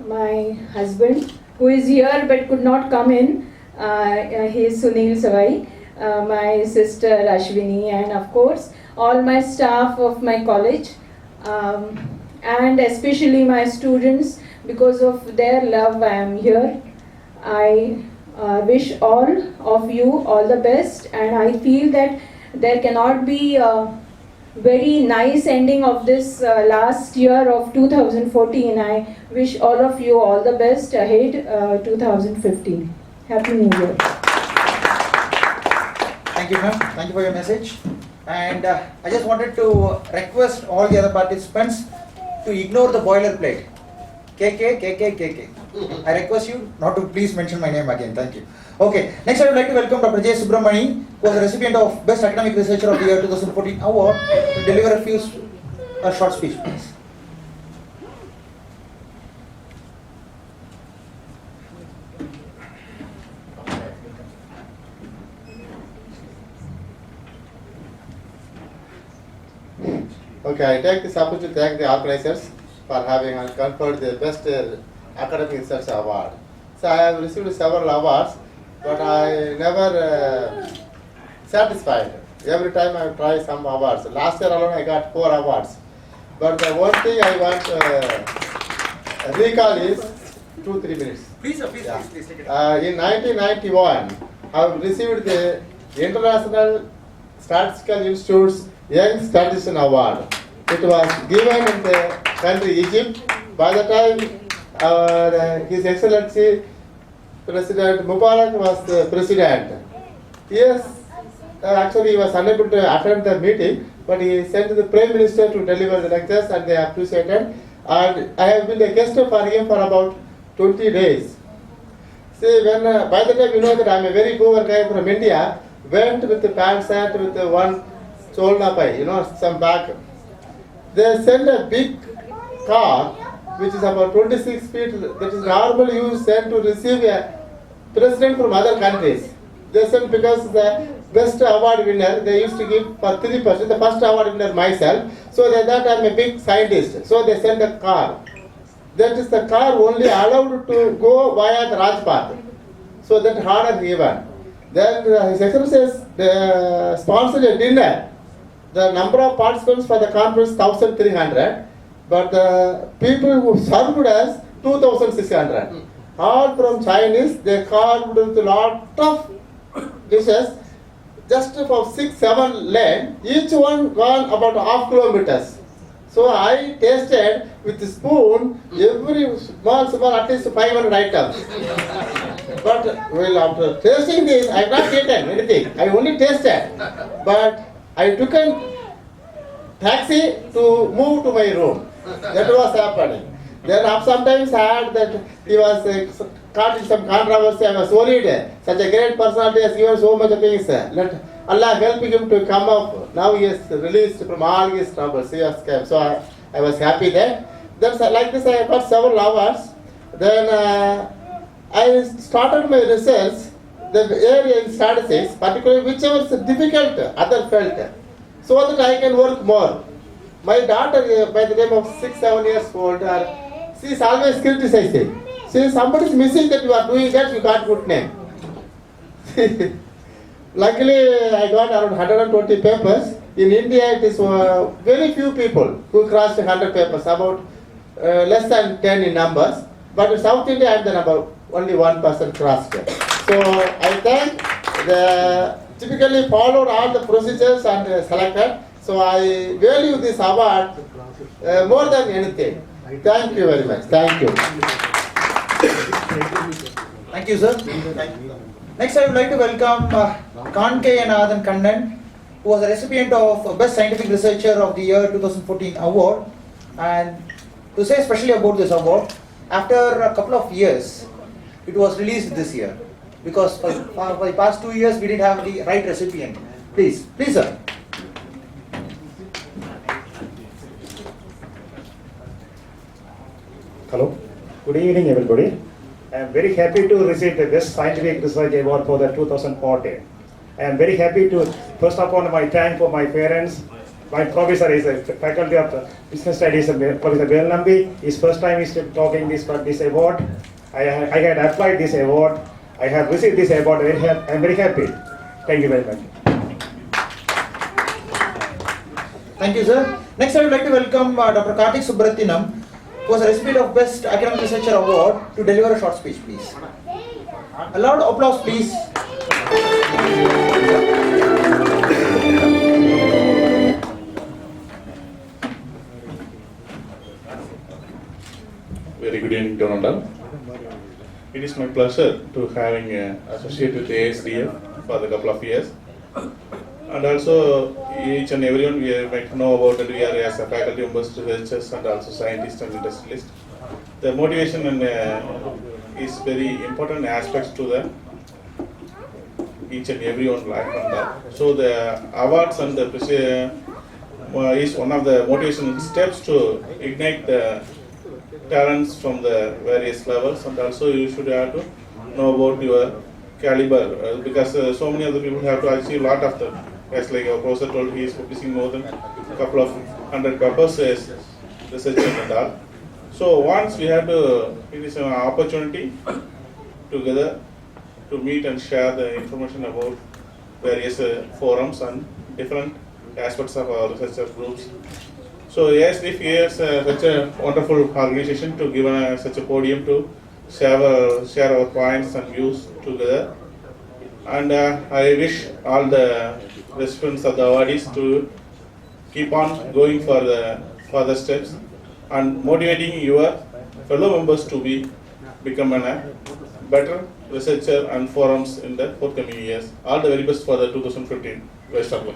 my husband, who is here but could not come in. He is Sunil Savai, my sister Ashwini, and of course all my staff of my college, and especially my students. Because of their love, I am here. I wish all of you all the best, and I feel that there cannot be a very nice ending of this last year of 2014. I wish all of you all the best ahead 2015. Happy New Year. Thank you, ma'am. Thank you for your message. And I just wanted to request all the other participants to ignore the boilerplate. KK. I request you not to please mention my name again. Thank you. Okay. Next, I would like to welcome Dr. J. Subramani, who was the recipient of Best Academic Researcher of the Year 2014 award, to deliver a short speech, please. Okay, I take this opportunity to thank the organizers for having conferred the Best Academic Research Award. So I have received several awards, but I never satisfied. Every time I try some awards. Last year alone I got 4 awards. But the one thing I want to recall is 2-3 minutes. Please, sir, please take it. In 1991, I have received the International Statistical Institute's Young Statistician Award. It was given in the country Egypt. By the time His Excellency President Mubarak was the president. Yes, actually he was unable to attend the meeting, but he sent the Prime Minister to deliver the lectures and they appreciated. And I have been a guest for him for about 20 days. See, when by the time you know that I am a very poor guy from India, went with the pant shirt with the one cholna pai, some bag. They sent a big car, which is about 26 feet, that is normally used sent to receive a president from other countries. They sent because the best award winner, they used to give for 3%, the first award winner myself, so they thought I am a big scientist, so they sent a car. That is the car only allowed to go via the Rajpath, so that honor given. Then His Excellency sponsored a dinner. The number of participants for the conference 1,300, but the people who served us 2,600. All from Chinese, they carved with a lot of dishes, just for 6-7 lanes, each one gone about half kilometers. So I tasted with a spoon every small, at least 500 items. But well, after tasting this, I have not eaten anything. I only tasted. But I took a taxi to move to my room. That was happening. Then sometimes I heard that he was caught in some controversy. I was worried. Such a great personality has given so much things. Let Allah help him to come up. Now he is released from all his troubles. He has come. So I was happy there. Then like this I got several awards. Then I started my research, the area in statistics, particularly whichever is difficult, other felt, so that I can work more. My daughter, by the time of 6-7 years old, she is always criticizing. See, somebody is missing that you are doing that, you got good name. Luckily, I got around 120 papers. In India, it is very few people who crossed 100 papers, about less than 10 in numbers. But in South India, I am the number, only 1% crossed. So I thank the typically followed all the procedures and selected. So I value this award more than anything. Thank you very much. Thank you. Thank you, sir. Next, I would like to welcome Kanke Anathan Kannan, who was a recipient of Best Scientific Researcher of the Year 2014 award. And to say especially about this award, after a couple of years, it was released this year. Because for the past 2 years, we didn't have the right recipient. Please, sir. evening, everybody. I am very happy to receive the Best Scientific Research Award for the 2014. I am very happy to, first of all, my thank for my parents. My professor is a faculty of business studies, Professor Belnambi. His first time is talking this award. I had applied this award. I have received this award. I am very happy. Thank you very much. Thank you, sir. Next, I would like to welcome Dr. Karthik Subrathinam, who was a recipient of Best Academic Researcher Award, to deliver a short speech, please. A loud applause, please. Very good evening to all. It is my pleasure to having associated with ASDF for a couple of years. And also each and everyone we might know about that we are as a faculty members, researchers and also scientists and industrialists. The motivation and is very important aspects to the each and everyone life and that. So the awards and the is one of the motivation steps to ignite the talents from the various levels, and also you should have to know about your caliber because so many other people have to achieve a lot of them. As like our professor told, he is publishing more than a couple of 100 papers as researcher and all. So once we have to, it is an opportunity together to meet and share the information about various forums and different aspects of our researcher groups. So ASDF is such a wonderful organization to give such a podium to share our points and views together. And I wish all the recipients of the awardees to keep on going for the further steps and motivating your fellow members to become a better researcher and forums in the forthcoming years. All the very best for the 2015 West of luck.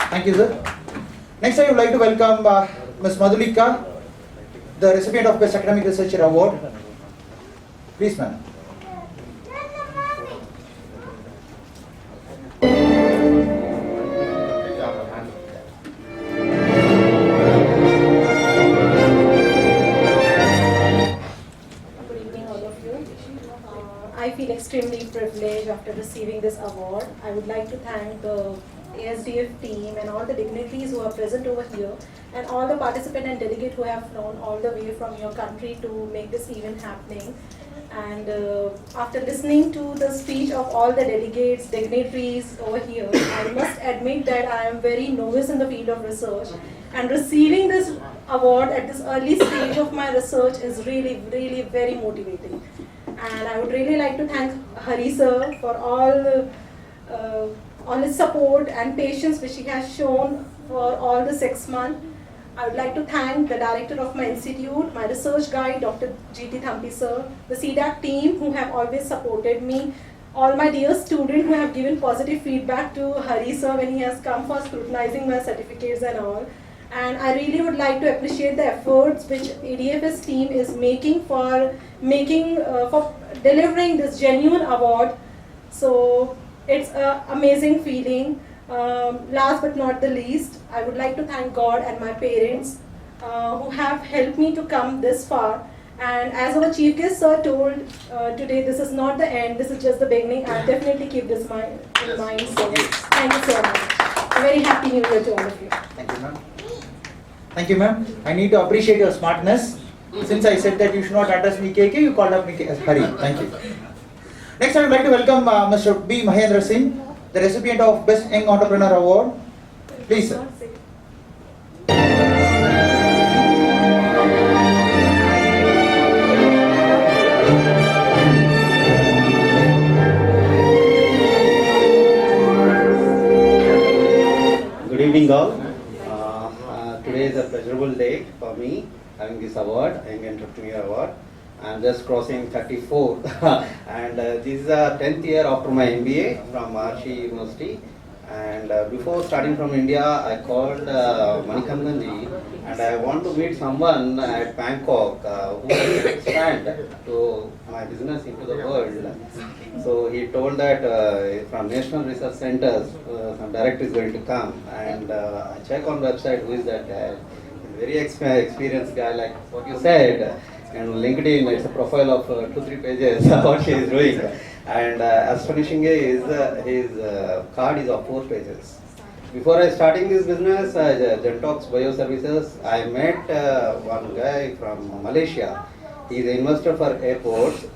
Thank you, sir. Next, I would like to welcome Ms. Madhulika, the recipient of Best Academic Researcher Award. Please, ma'am. I feel extremely privileged after receiving this award. I would like to thank the ASDF team and all the dignitaries who are present over here and all the participants and delegates who have flown all the way from your country to make this event happening. And after listening to the speech of all the delegates, dignitaries over here, I must admit that I am very novice in the field of research, and receiving this award at this early stage of my research is really, really very motivating. And I would really like to thank Hari sir for all his support and patience which he has shown for all the 6 months. I would like to thank the director of my institute, my research guide, Dr. G.T. Thampi sir, the CDAC team who have always supported me, all my dear students who have given positive feedback to Hari sir when he has come for scrutinizing my certificates and all. And I really would like to appreciate the efforts which ADFS team is making for delivering this genuine award. So it's an amazing feeling. Last but not the least, I would like to thank God and my parents who have helped me to come this far. And as our chief guest sir told today, this is not the end, this is just the beginning. I'll definitely keep this in mind. So thank you so much. A very happy new year to all of you. Thank you, ma'am. Thank you, ma'am. I need to appreciate your smartness. Since I said that you should not address me KK, you called up me as Hari. Thank you. Next, I would like to welcome Mr. B. Mahendra Singh, the recipient of Best Young Entrepreneur Award. Please, sir. Good evening all. Today is a pleasurable day for me having this award, Young Entrepreneur Award. I'm just crossing 34 and this is the 10th year after my MBA from Maharshi University. And before starting from India, I called Manikandanji and I want to meet someone at Bangkok who will expand to my business into the world. So he told that from National Research Centers, some director is going to come, and I check on website who is that guy. very experienced guy, like what you said. And LinkedIn, it's a profile of 2-3 pages what he is doing. And astonishing is his card is of 4 pages. Before I starting this business, Gentox Bioservices, I met one guy from Malaysia. He is an investor for airports.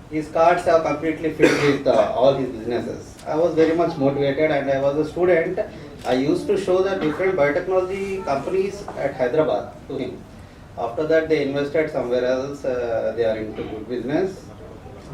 His cards are completely filled with all his businesses. I was very much motivated, and I was a student. I used to show the different biotechnology companies at Hyderabad to him. After that, they invested somewhere else. They are into good business.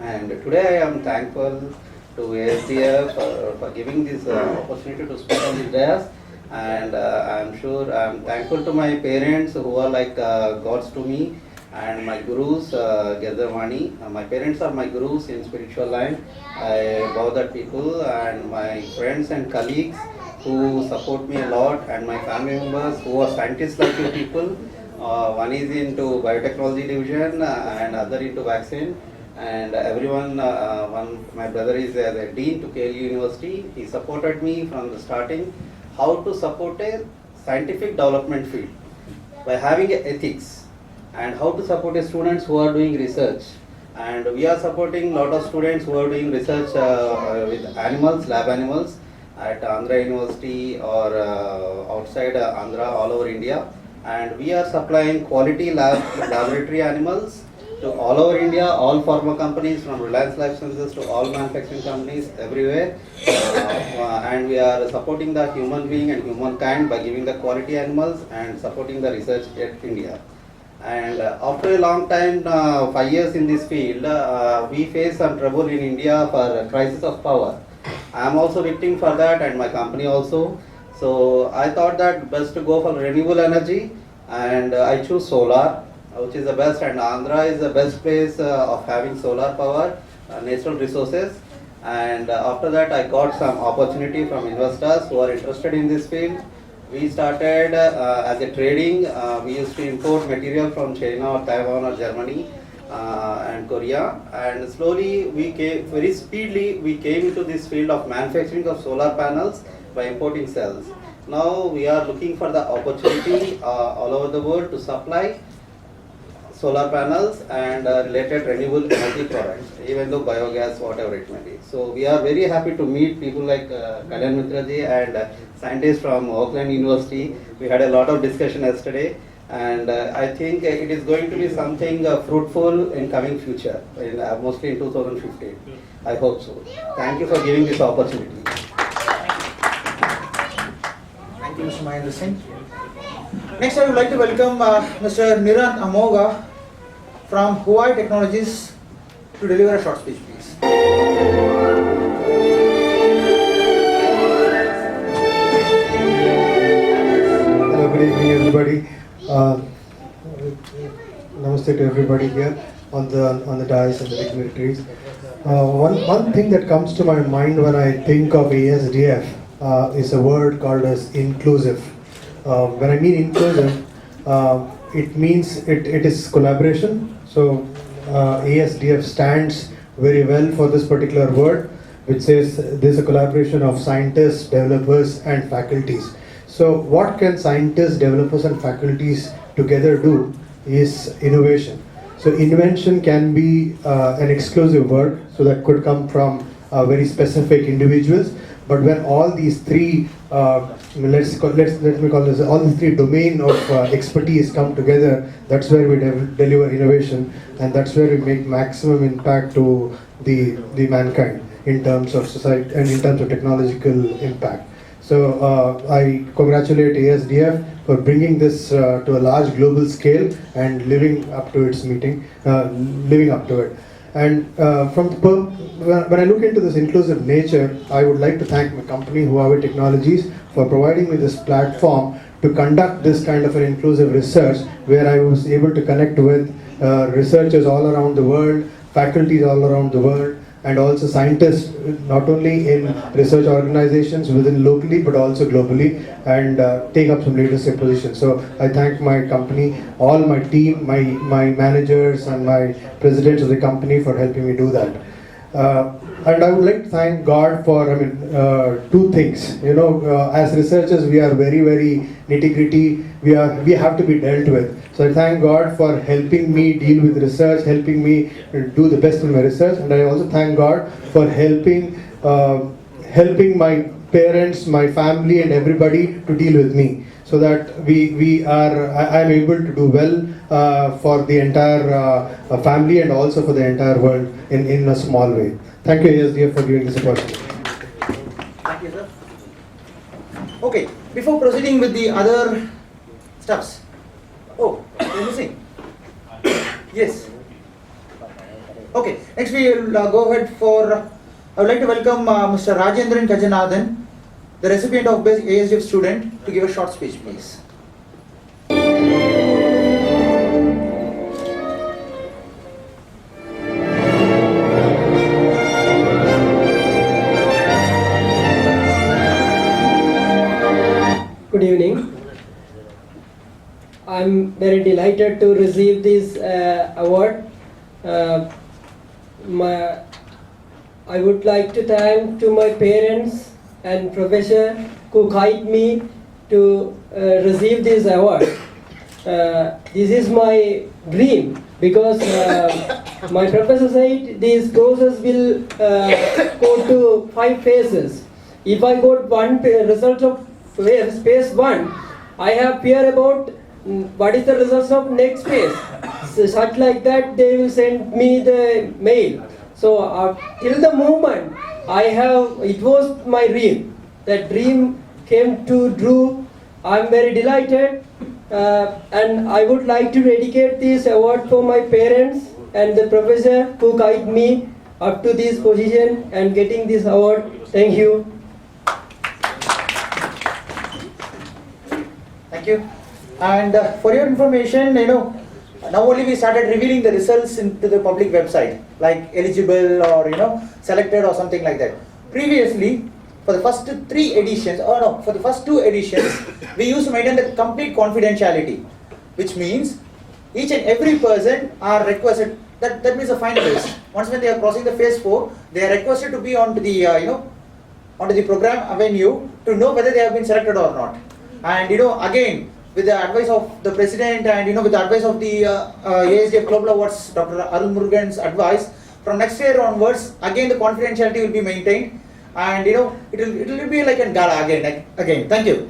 And today I am thankful to ASDF for giving this opportunity to speak on this dais. And I'm sure I'm thankful to my parents who are like gods to me, and my gurus, Gezarwani. My parents are my gurus in spiritual line. I bow that people, and my friends and colleagues who support me a lot, and my family members who are scientists like you people. One is into biotechnology division and other into vaccine. And everyone, my brother is the dean to KL University. He supported me from the starting how to support a scientific development field by having ethics, and how to support a students who are doing research. And we are supporting a lot of students who are doing research with animals, lab animals at Andhra University or outside Andhra, all over India. And we are supplying quality laboratory animals to all over India, all pharma companies from Reliance Life Sciences to all manufacturing companies everywhere. And we are supporting the human being and humankind by giving the quality animals and supporting the research at India. And after a long time, 5 years in this field, we face some trouble in India for crisis of power. I am also victim for that, and my company also. So I thought that best to go for renewable energy, and I choose solar, which is the best, and Andhra is the best place of having solar power, natural resources. And after that, I got some opportunity from investors who are interested in this field. We started as a trading. We used to import material from China or Taiwan or Germany and Korea, and slowly very speedily we came into this field of manufacturing of solar panels by importing cells. Now we are looking for the opportunity all over the world to supply solar panels and related renewable energy products, even though biogas, whatever it may be. So we are very happy to meet people like Kalyan Mitraji and scientists from Auckland University. We had a lot of discussion yesterday, and I think it is going to be something fruitful in coming future, mostly in 2015. I hope so. Thank you for giving this opportunity. Thank you, Mr. Mahendra Singh. Next, I would like to welcome Mr. Niran Amoga from Huawei Technologies to deliver a short speech, please. Hello, good evening, everybody. Namaste to everybody here on the dais and the dignitaries. One thing that comes to my mind when I think of ASDF is a word called as inclusive. When I mean inclusive, it means it is collaboration. So ASDF stands very well for this particular word, which says there's a collaboration of scientists, developers and faculties. So what can scientists, developers and faculties together do is innovation. So invention can be an exclusive word, so that could come from very specific individuals. But when all these three, let me call this, all these three domain of expertise come together, that's where we deliver innovation, and that's where we make maximum impact to the mankind in terms of society and in terms of technological impact. So I congratulate ASDF for bringing this to a large global scale and living up to its living up to it. And when I look into this inclusive nature, I would like to thank my company, Huawei Technologies, for providing me this platform to conduct this kind of an inclusive research, where I was able to connect with researchers all around the world, faculties all around the world, and also scientists, not only in research organizations within locally but also globally, and take up some leadership positions. So I thank my company, all my team, my managers and my presidents of the company for helping me do that. And I would like to thank God for, two things. As researchers, we are very, very nitty-gritty. We have to be dealt with. So I thank God for helping me deal with research, helping me do the best in my research, and I also thank God for helping my parents, my family, and everybody to deal with me, so that I am able to do well for the entire family and also for the entire world in a small way. Thank you, ASDF, for giving this opportunity. Thank you, sir. Okay, before proceeding with the other stuffs. Oh, you're missing? Yes. Okay, next we will go ahead for, I would like to welcome Mr. Rajendran Kajanathan, the recipient of Best ASDF Student, to give a short speech, please. Good evening. I'm very delighted to receive this award. I would like to thank to my parents and professor who guide me to receive this award. This is my dream because my professor said this process will go to 5 phases. If I got one result of phase 1, I have fear about what is the result of next phase. So such like that they will send me the mail. So till the moment it was my dream. That dream came to true. I am very delighted, and I would like to dedicate this award for my parents and the professor who guide me up to this position and getting this award. Thank you. Thank you. And for your information, now only we started revealing the results into the public website, like eligible or selected or something like that. Previously, for the first 3 editions, for the first 2 editions, we used to maintain the complete confidentiality, which means each and every person are requested. That means the finalists. Once when they are crossing the phase 4, they are requested to be onto the onto the program avenue to know whether they have been selected or not. And again, with the advice of the president and with the advice of the ASDF Global Awards, Dr. Arul Murugan's advice, from next year onwards, again the confidentiality will be maintained, and it will be like a gala again. Thank you.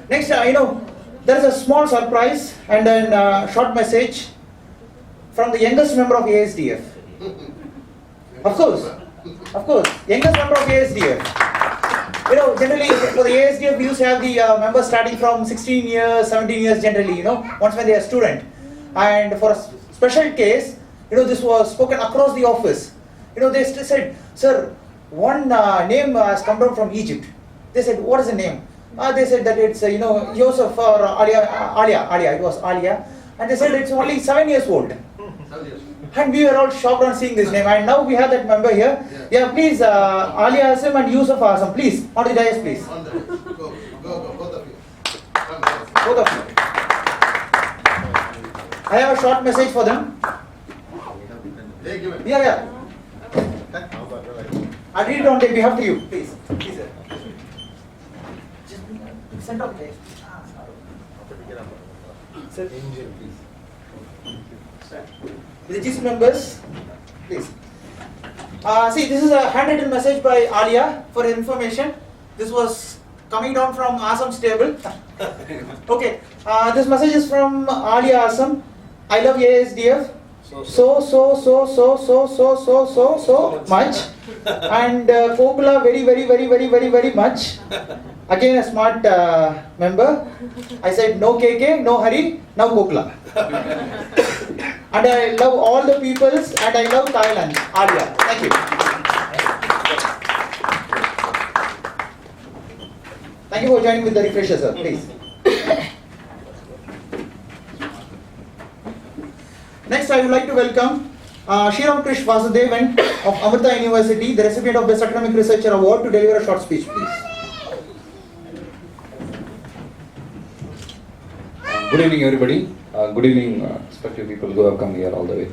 Next, there is a small surprise and then short message from the youngest member of ASDF. Of course, youngest member of ASDF. Generally for the ASDF we used to have the members starting from 16 years, 17 years generally, once when they are student. And for a special case, this was spoken across the office. They said, sir, one name has come down from Egypt. They said, what is the name? They said that it's, Yosef or Alia, it was Alia. And they said it's only 7 years old. And we were all shocked on seeing this name. And now we have that member here. Yeah, please, Ali Asim and Yusuf Asim, please, on the dais, please. Go, both of you. Both of you. I have a short message for them. Hey, give it. Yeah. I'll read it on their behalf to you, please. Please, sir. Just send up there. Sir. The GC members, please. See, this is a handwritten message by Alia for your information. This was coming down from Asam's table. Okay, this message is from Alia Asam. I love ASDF so much, and Kokula very much. Again a smart member. I said no KK, no hurry, now Kokla. And I love all the peoples and I love Thailand. Alia, thank you. Thank you for joining with the refresher, sir, please. Next, I would like to welcome Shriram Krish Vasudevan of Amrita University, the recipient of Best Academic Researcher Award, to deliver a short speech, please. Good evening, everybody. Good evening, respective people who have come here all the way.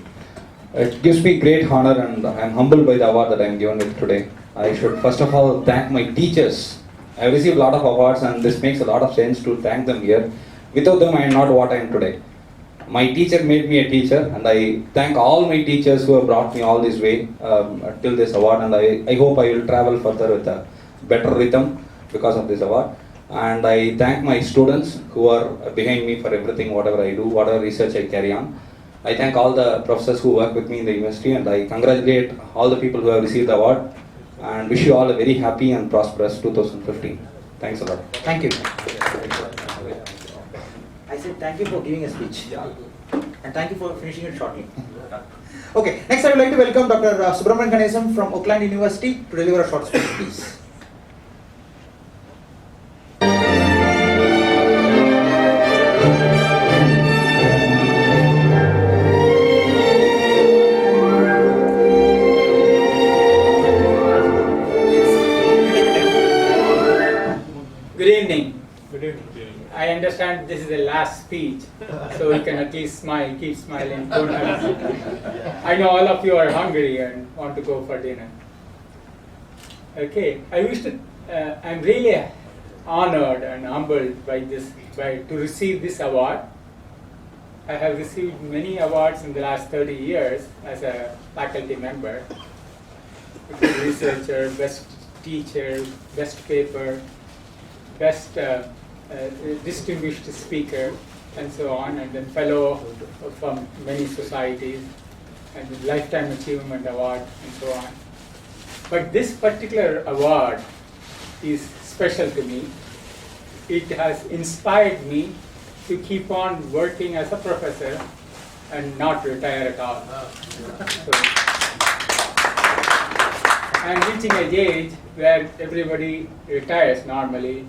It gives me great honor and I am humbled by the award that I am given with today. I should first of all thank my teachers. I have received a lot of awards and this makes a lot of sense to thank them here. Without them, I am not what I am today. My teacher made me a teacher, and I thank all my teachers who have brought me all this way till this award, and I hope I will travel further with a better rhythm because of this award. And I thank my students who are behind me for everything, whatever I do, whatever research I carry on. I thank all the professors who work with me in the university, and I congratulate all the people who have received the award and wish you all a very happy and prosperous 2015. Thanks a lot. Thank you. I said thank you for giving a speech. And thank you for finishing it shortly. Okay, next I would like to welcome Dr. Subramanian Ganesam from Oakland University to deliver a short speech, please. Good evening. Good evening. I understand this is the last speech, so you can at least smile, keep smiling. Don't have. I know all of you are hungry and want to go for dinner. Okay, I'm really honored and humbled by to receive this award. I have received many awards in the last 30 years as a faculty member. Researcher, best teacher, best paper, best distinguished speaker, and so on, and then fellow from many societies, and the Lifetime Achievement Award, and so on. But this particular award is special to me. It has inspired me to keep on working as a professor and not retire at all. So, I'm reaching an age where everybody retires normally.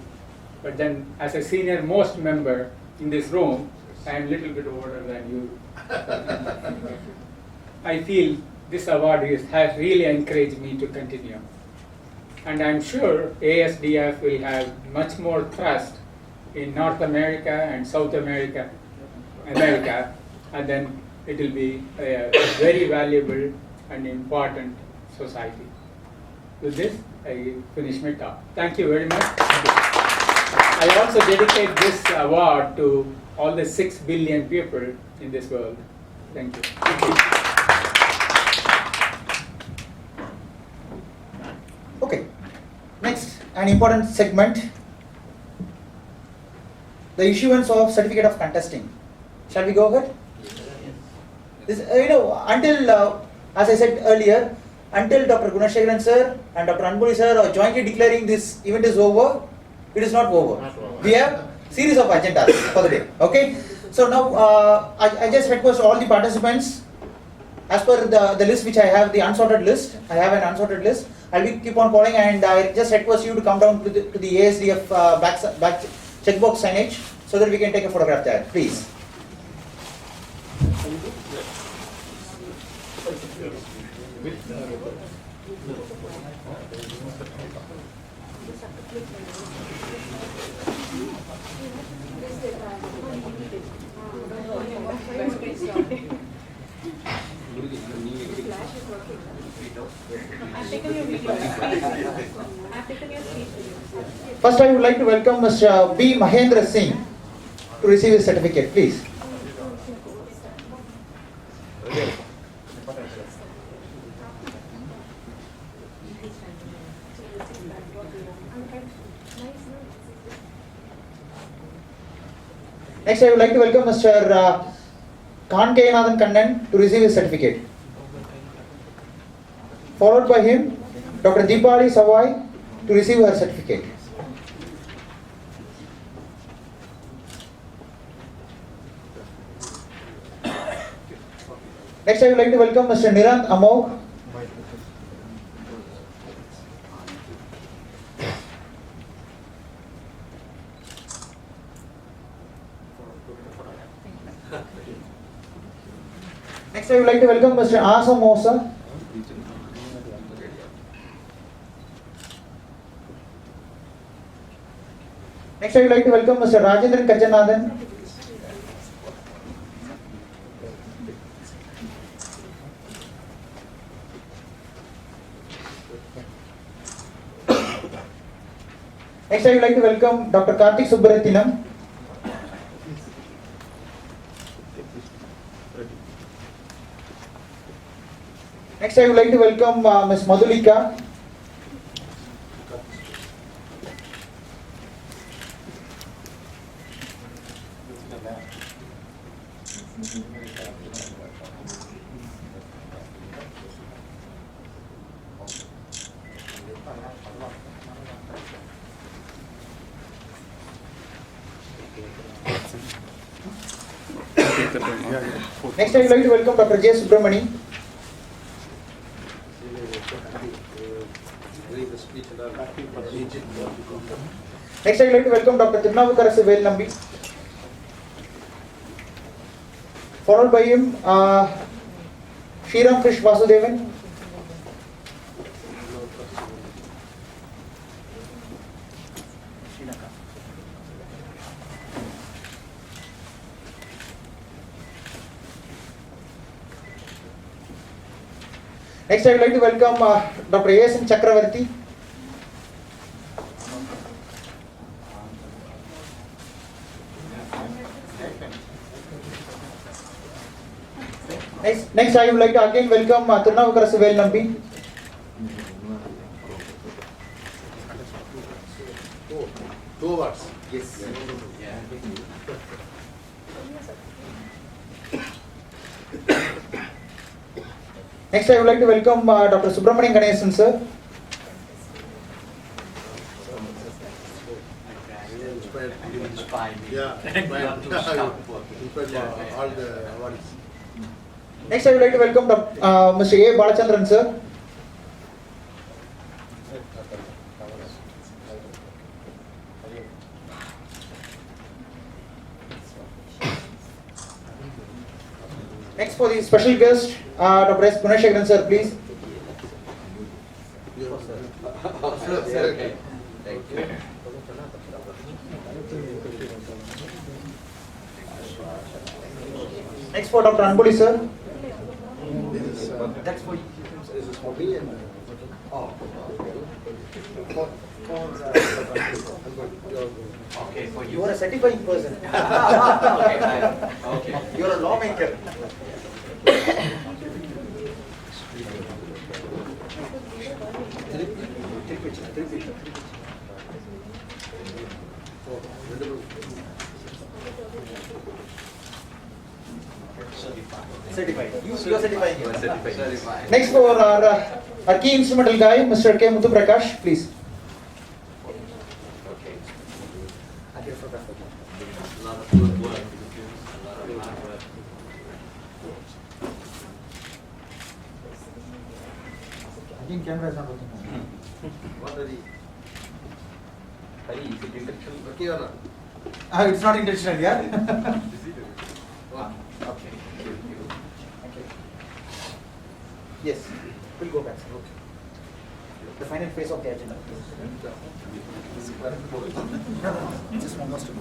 But then, as a senior most member in this room, I am a little bit older than you. I feel this award has really encouraged me to continue. And I'm sure ASDF will have much more trust in North America and South America, and then it will be a very valuable and important society. With this, I finish my talk. Thank you very much. I also dedicate this award to all the 6 billion people in this world. Thank you. Okay, next, an important segment, the issuance of certificate of contesting. Shall we go ahead? This, until, as I said earlier, until Dr. Gunashekaran sir and Dr. Anbuli sir are jointly declaring this event is over, it is not over. We have series of agendas for the day. Okay. So now I just request all the participants, as per the list which I have, the unsorted list. I have an unsorted list. I will keep on calling, and I just request you to come down to the ASDF back checkbox signage so that we can take a photograph there, please. First, I would like to welcome Mr. B. Mahendra Singh to receive his certificate, please. Next, I would like to welcome Mr. Kankayanathan Kannan to receive his certificate. Followed by him, Dr. Deepali Savai to receive her certificate. Next, I would like to welcome Mr. Nirant Amog. Next, I would like to welcome Mr. Asa Mosa. Next, I would like to welcome Mr. Rajendran Kachanathan. Next, I would like to welcome Dr. Karthik Subbarathinam. Next, I would like to welcome Ms. Madhulika. Next, I would like to welcome Dr. J. Subramani. Next, I would like to welcome Dr. Tirunavukarasu Velnambi. Followed by him, Sriram Krish Vasudevan. Next, I would like to welcome Dr. A.S.N. Chakravarti. Next, I would like to again welcome Tirunavukarasu Velnambi. Two awards. Yes. Next, I would like to welcome Dr. Subramanian Ganesan, sir. Yeah, all the awards. Next, I would like to welcome Mr. A. Balachandran, sir. Next, for the special guest, Dr. S. Gunashekaran, sir, please. Next, for Dr. Anboli, sir. That's for you. This is for me and Okay, for you are a certifying person. Okay. You are a lawmaker. Certified. You are certifying. Next, for our key instrumental guy, Mr. K. Muthu Prakash, please. I think camera is not working. what are the? Is it intentional? Okay or not? It's not intentional, yeah? Okay. Okay. Yes, we'll go back. Okay. The final phase of the agenda. Just one more step.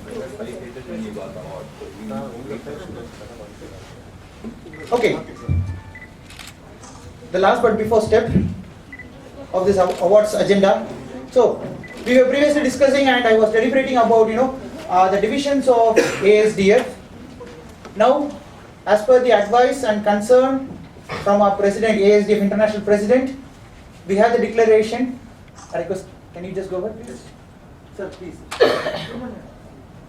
Okay. The last but before step of this awards agenda. So we were previously discussing and I was deliberating about the divisions of ASDF. Now, as per the advice and concern from our president, ASDF International President, we have the declaration. I request, can you just go ahead, please? Sir, please. The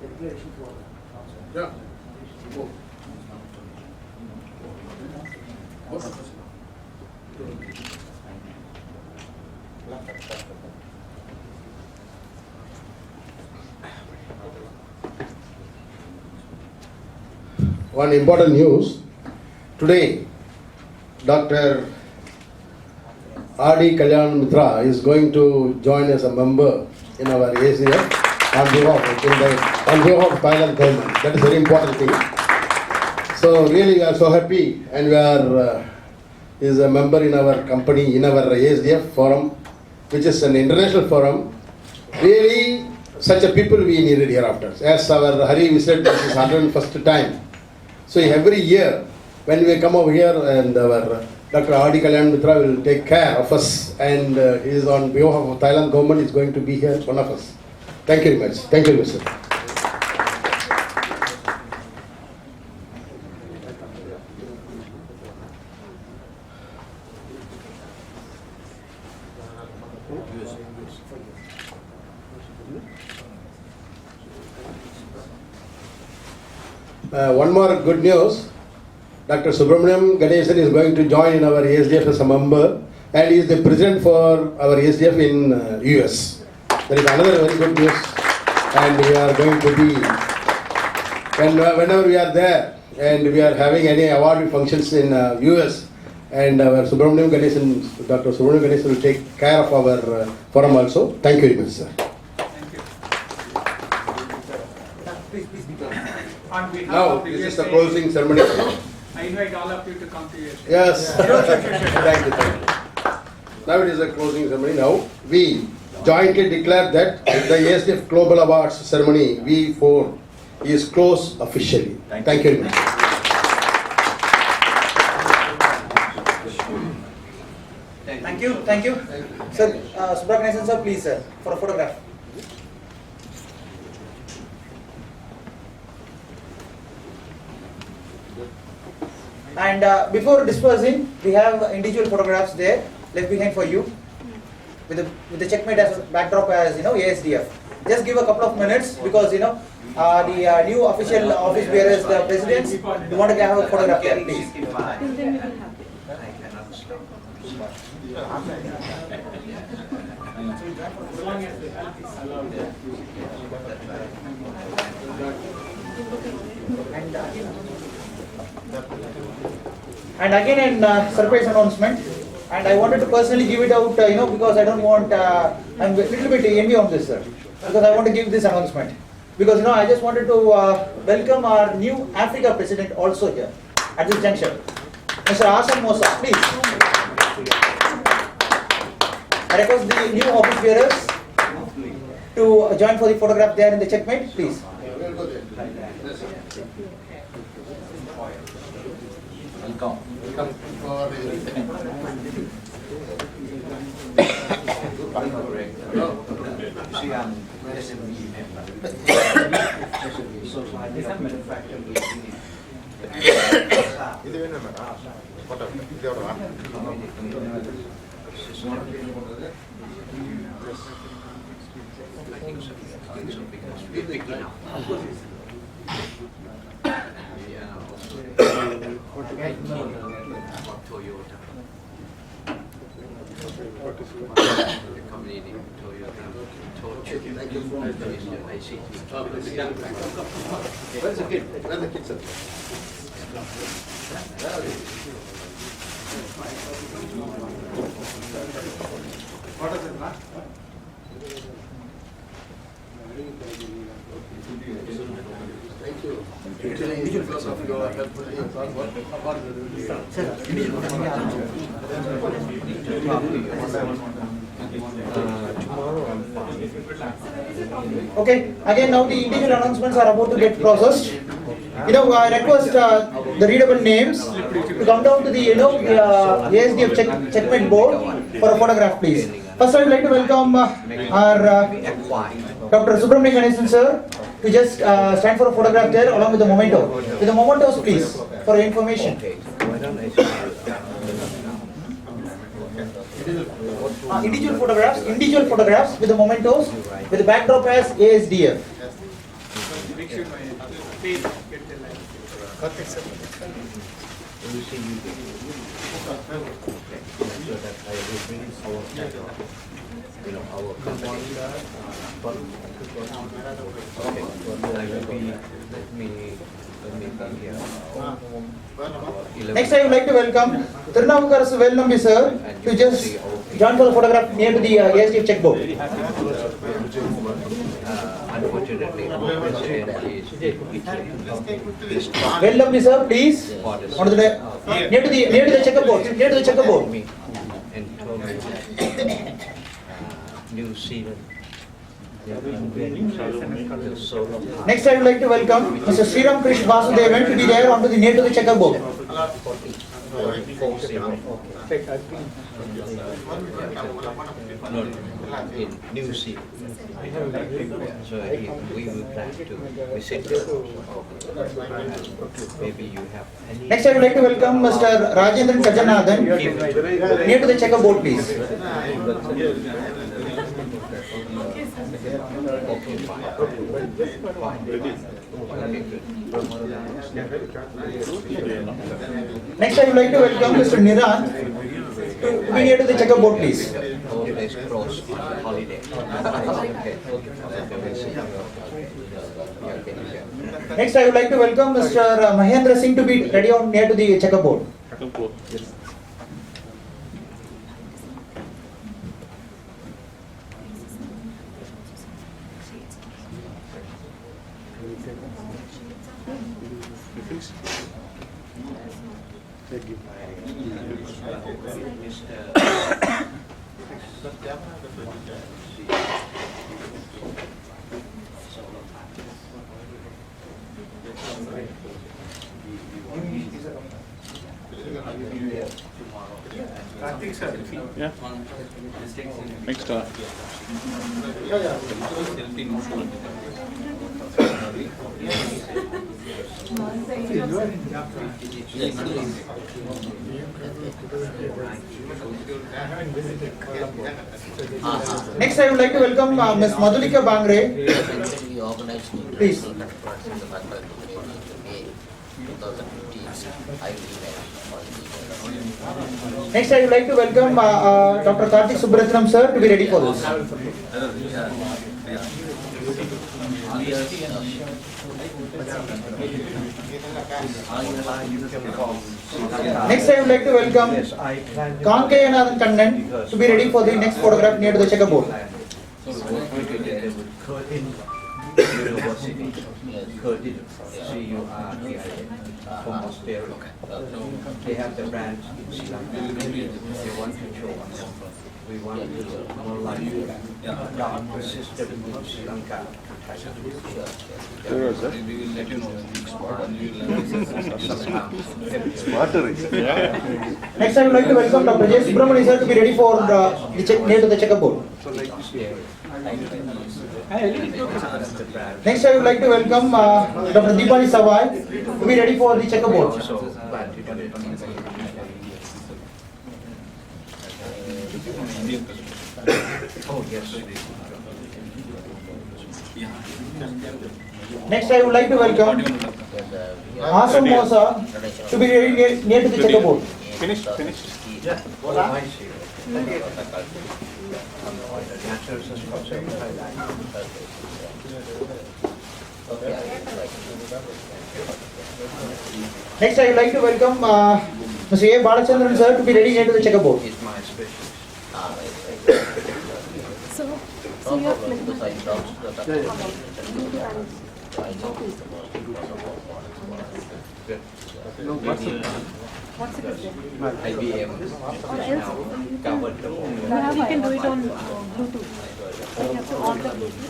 declaration for Yeah. One important news. Today, Dr. R.D. Kalyan Mitra is going to join as a member in our ASDF on behalf of Thailand government. That is a very important thing. So really we are so happy, and we are is a member in our company, in our ASDF forum, which is an international forum. Really, such a people we needed hereafter. As our Hari we said, this is 101st time. So every year, when we come over here, and our Dr. R.D. Kalyan Mitra will take care of us, and he is on behalf of Thailand government is going to be here, one of us. Thank you very much. Thank you, Mr. One more good news. Dr. Subramaniam Ganesan is going to join in our ASDF as a member, and he is the president for our ASDF in US. That is another very good news, and we are going to be, whenever we are there and we are having any award functions in US, and our Subramaniam Ganesan, Dr. Subramaniam Ganesan will take care of our forum also. Thank you very much, sir. On behalf Now, of the this is the USA, closing ceremony. I invite all of you to come to your Yes. Thank you. Now it is a closing ceremony. Now we jointly declare that the ASDF Global Awards ceremony V4 is closed officially. Thank you very much. Thank you. Sir, Subramanian sir, please sir, for a photograph. And before dispersing, we have individual photographs there left behind for you, with the checkmate as a backdrop as ASDF. Just give a couple of minutes because the new official office bearers, the presidents, you want to have a photograph there, please. And again, surprise announcement. And I wanted to personally give it out, because I don't want. I'm a little bit envy on this, sir, because I want to give this announcement. Because I just wanted to welcome our new Africa president also here at this juncture, Mr. Asam Mosa, please. I request the new office bearers to join for the photograph there in the checkmate, please. Welcome. See, I'm SME member. So I didn't manufacture Toyota. The company name Toyota. Where's the kid? Where's the kid, sir? What is it, man? Thank you. Actually, because of your help, Tomorrow I'm fine. Okay, again now the individual announcements are about to get processed. I request the readable names to come down to the ASDF checkmate board for a photograph, please. First, I would like to welcome our Dr. Subramanian Ganesan sir to just stand for a photograph there along with the memento. With the mementos, please, for your information. Individual photographs with the mementos, with the backdrop as ASDF. Make sure my face get the light. So that I will bring our our company. Okay, I will be, let me come here. Next, I would like to welcome Tirunavukarasu Velnambi sir to just join for a photograph near to the ASDF checkboard. Unfortunately, the president is Velnambi sir, please, on to the near to the checkerboard, and told me New Zealand. Next, I would like to welcome Mr. Sriram Krish Vasudevan to be there onto the near to the checkerboard. 4.0. No, in New Zealand. So we will plan to visit there. Maybe you have any. Next, I would like to welcome Mr. Rajendran Kajanathan. Near to the checkerboard, please. Next, I would like to welcome Mr. Nirant to be near to the checkerboard, please. Always cross on holiday. Next, I would like to welcome Mr. Mahendra Singh to be ready on near to the checkerboard. Yeah. Next. Next, I would like to welcome Ms. Madhulika Bangre. Please. Next, I would like to welcome Dr. Karthik Subratnam sir to be ready for this. Next, I would like to welcome Kankayanathan Kannan to be ready for the next photograph near to the checkerboard. University, Curtin, CURTIA, from Australia. They have the branch in Sri Lanka. They want to show us. We want to more like the system in Sri Lanka. We will let you know. Next, I would like to welcome Dr. J. Subramani sir to be ready for near to the checkerboard. Next, I would like to welcome Dr. Deepali Savai to be ready for the checkerboard. Oh, yes. Next, I would like to welcome Asam Mosa to be ready near to the checkerboard. Finish. Yeah. Next, I would like to welcome Mr. A. Balachandran sir to be ready near to the checkerboard. So you have What's it? IBM now covered the whole. You can do it on Bluetooth. You have to on the Bluetooth.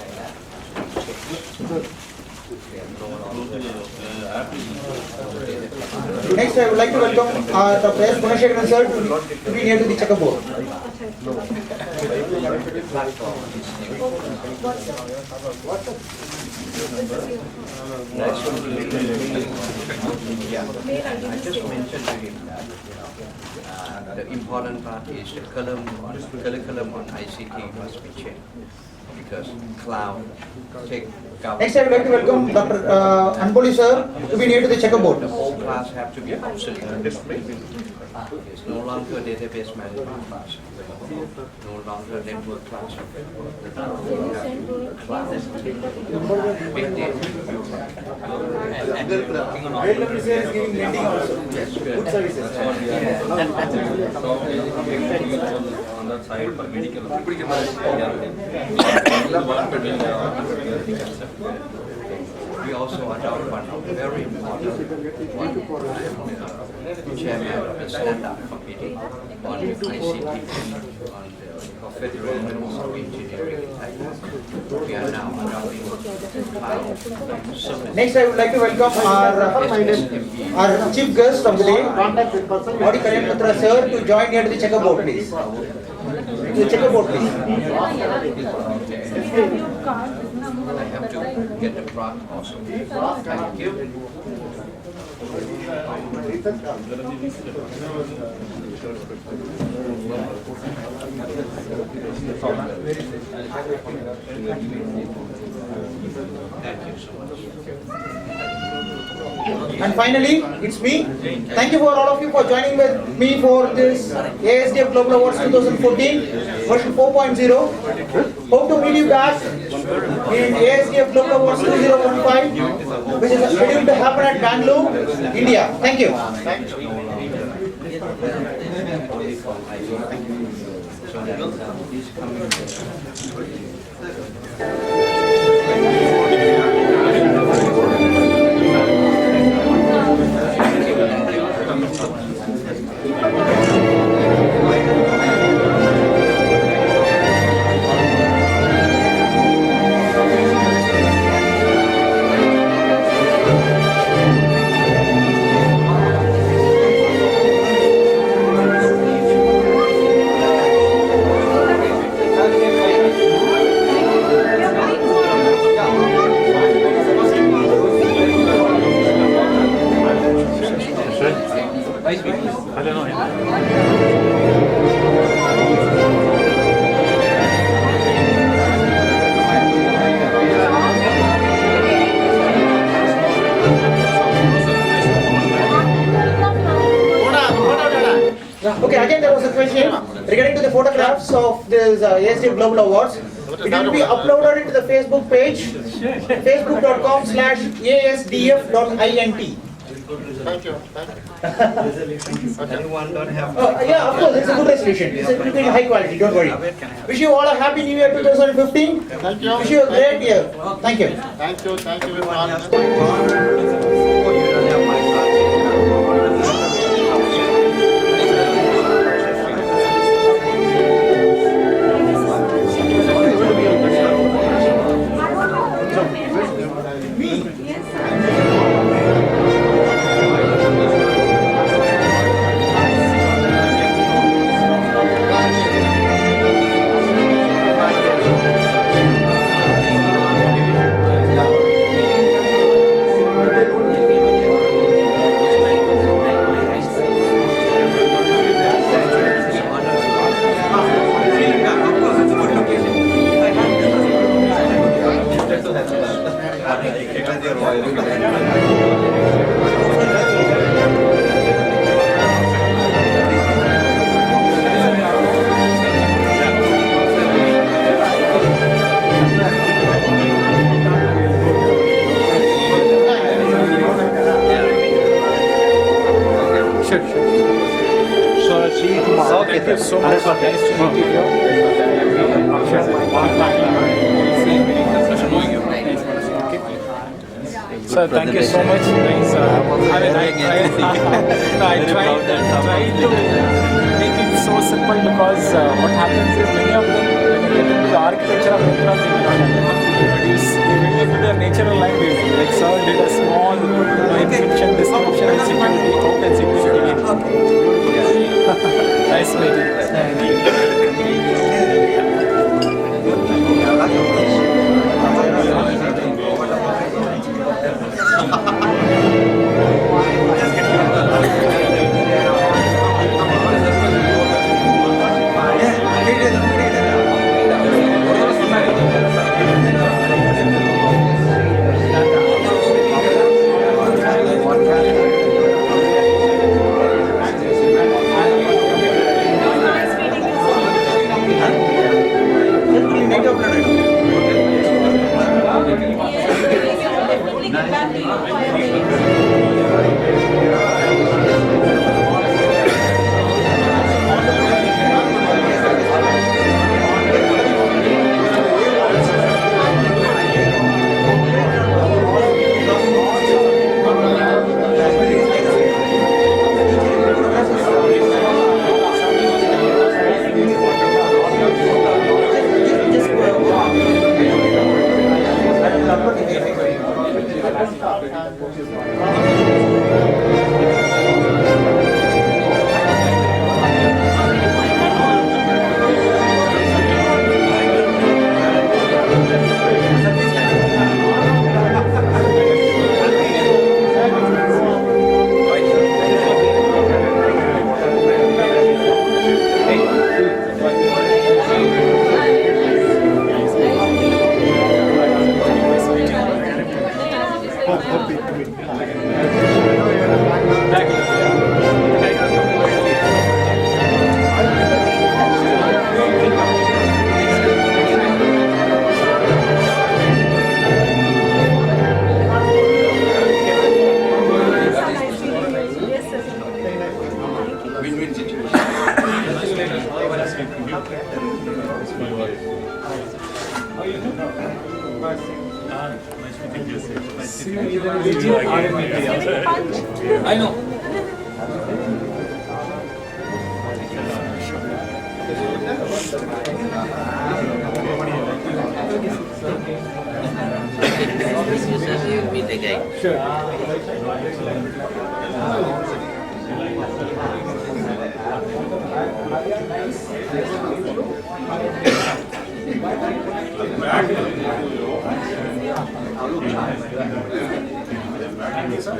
Next, I would like to welcome Dr. S. Gunashekaran sir to be near to the checkerboard. I just mentioned to him that the important part is the curriculum on ICT must be changed because cloud take. Next, I would like to welcome Dr. Anboli sir to be near to the checkerboard. The whole class have to be obsolete. It's no longer database management class. No longer network class. Big data. AWS is giving lending also. Good services. On that side for medical. We also adopt one very important chairman of the stand-up committee on ICT, on the Federal Levels of Engineering in Thailand. We are now adopting Next, I would like to welcome our chief guest of the day, Audi Kalyan Mitra sir, to join here to the checkerboard, please. To the checkerboard, please. I have to get the front also. Thank you. Thank you so much. And finally, it's me. Thank you for all of you for joining with me for this ASDF Global Awards 2014 version 4.0. Hope to meet you back in ASDF Global Awards 2015, which is scheduled to happen at Bangalore, India. Thank you. Okay, again there was a question regarding to the photographs of this ASDF Global Awards. It will be uploaded into the Facebook page, facebook.com/asdf.int. Thank you. Anyone don't have? Yeah, of course, it's a good resolution. It's a pretty high quality, don't worry. Wish you all a happy new year 2015. Thank you. Wish you a great year. Thank you. Thank you. Thank you very much. Thank you so much. Nice to meet you. Sir, thank you so much. Nice. I tried to make it so simple because what happens is many of them, when they get into the architecture of restaurant, they will not produce. They will get into their natural language. Like sir did a small encryption, description, and security, code and security. Nice meeting. It's my wife. How are you doing? Nice meeting you. Nice meeting you. I know. You'll meet again. Sure.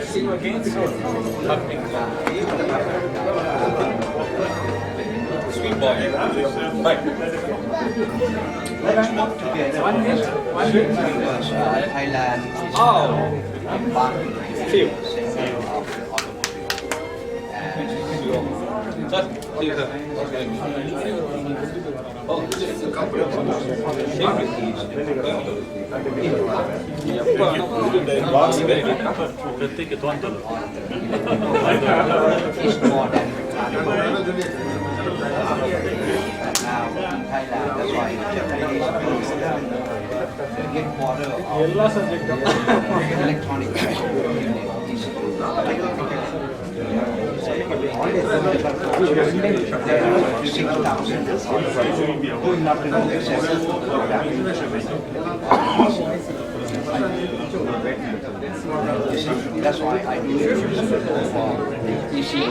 See you again soon. Sweet boy. Bye. Let's work together. One minute. Because Thailand is embarking on the sector of it's more than now in Thailand, that's why Japanese headquarters of electronic That's why I do it for easy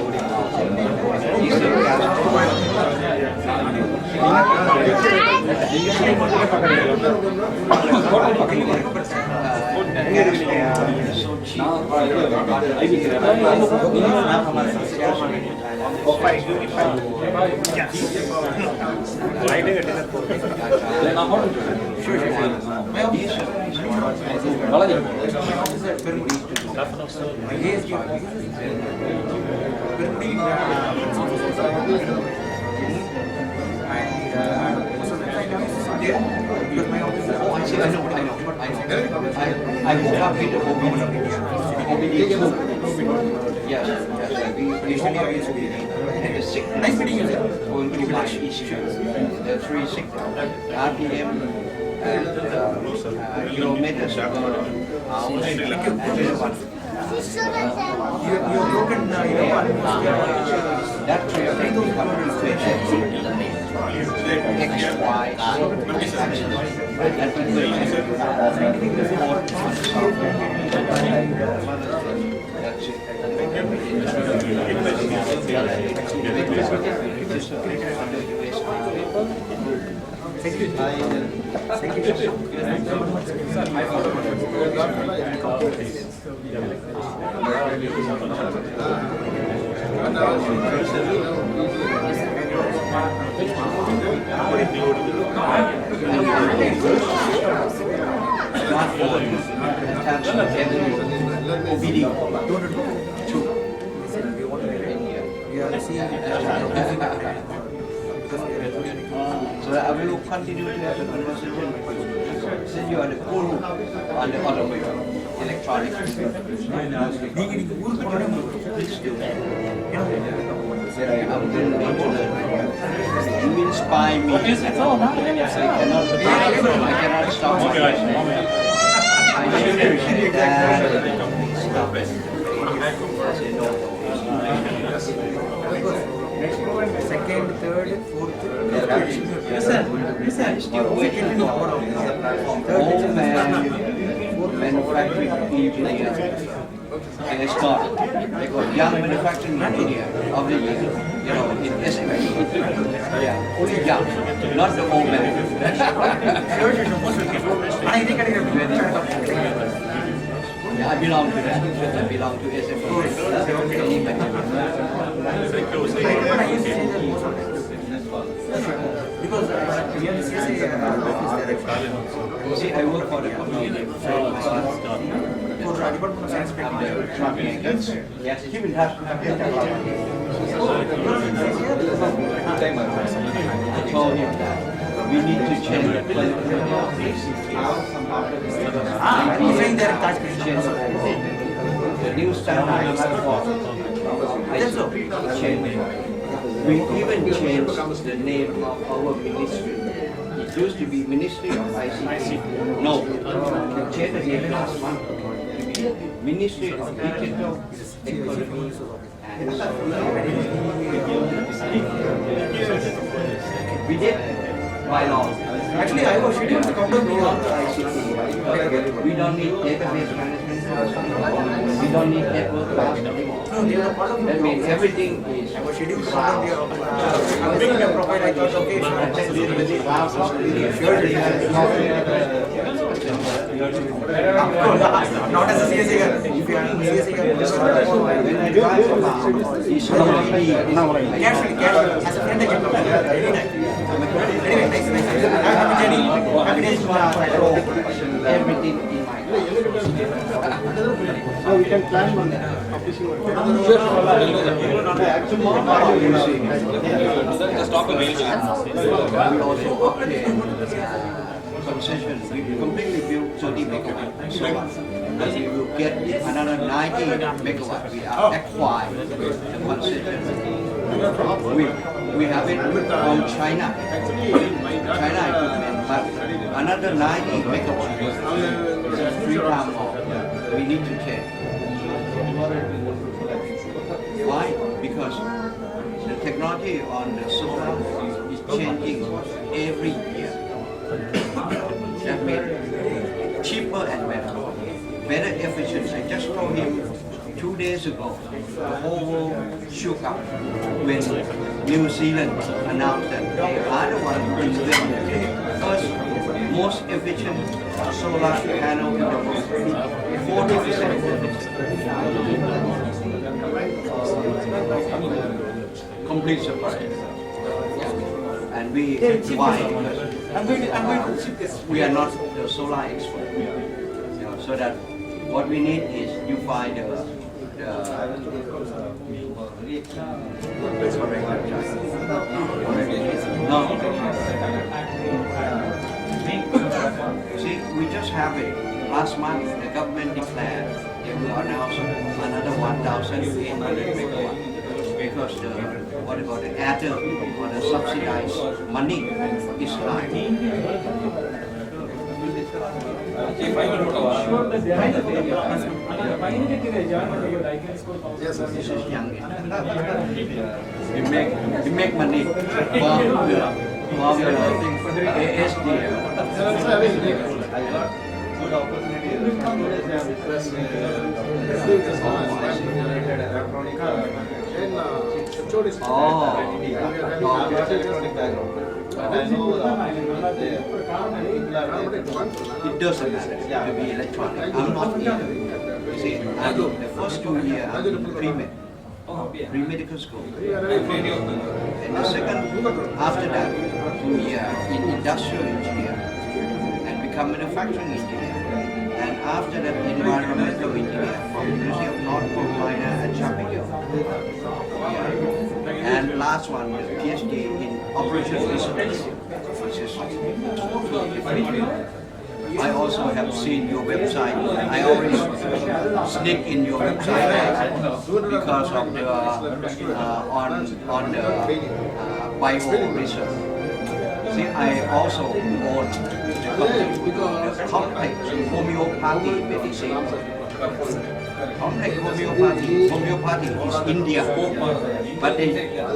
I woke up with the yes, we and the sickness going to my issues. The 3 signals, RPM and kilometers per hour and the other one. You're broken, that tree of X, Y, axis. That equation that's it. Thank you. Thank you. So I will continue to have a conversation with you. Since you are the guru on the automobile, electronics. Please do. I'm going to learn. You inspire me. I cannot stop myself. I appreciate that. Stop it. Second, third, fourth. Still waiting for home manufacturing engineer. And it's not. They got young manufacturing engineer of the year, in SME. Yeah, only young, not the old man. Yeah, I belong to that. I belong to SME. Because we are the CSA see, I work for the company. For the Department of Science and Technology. Yes, he will have to have I told him that we need to change the political policies. The new standard for change. We even changed the name of our ministry used to be Ministry of ICT. No, they changed the name last month. Ministry of Digital Economy and we did by law. Actually, I was scheduled to come to New York. We don't need database management. We don't need network class anymore. That means everything is. I was scheduled to come to New York. I'm making a profile. I thought, okay, not as a CSA guy. If you are a CSA guy, carefully, as a friend, I can come. Anyway, nice. Happy journey. Happy days. Everything in my life. So we can plan one publishing one. We also obtained concession. We completely built 30 megawatt solar. And we will get another 90 megawatt. We are acquired the concession. We have it from China equipment, but another 90 megawatt is 3 times more. We need to change. Why? Because the technology on the solar is changing every year. That means cheaper and better efficient. I just told him 2 days ago, the whole world shook up when New Zealand announced that they are the ones who invented the first most efficient solar panel in the world. 40% efficient. Complete surprise. And we, why? Because I'm going to ship this. we are not the solar expert. So that what we need is you find the no. See, we just have it. Last month, the government declared they will announce another 1,800 megawatt because the what about the adder or the subsidized money is high. Yes, sir. This is young. We make money from the ASDF. It doesn't matter to be electronic. I'm not either. You see, the first 2 years I'm in pre-medical school. And the second, after that, 2 years in industrial engineer and become manufacturing engineer. And after that, environmental engineer from University of North Carolina at Chapel Hill. And last one, the PhD in operations research, which is totally different. I also have seen your website. I always sneak in your website because of the on the bio research. See, I also own the complex homeopathy medicine. Complex homeopathy is India, but they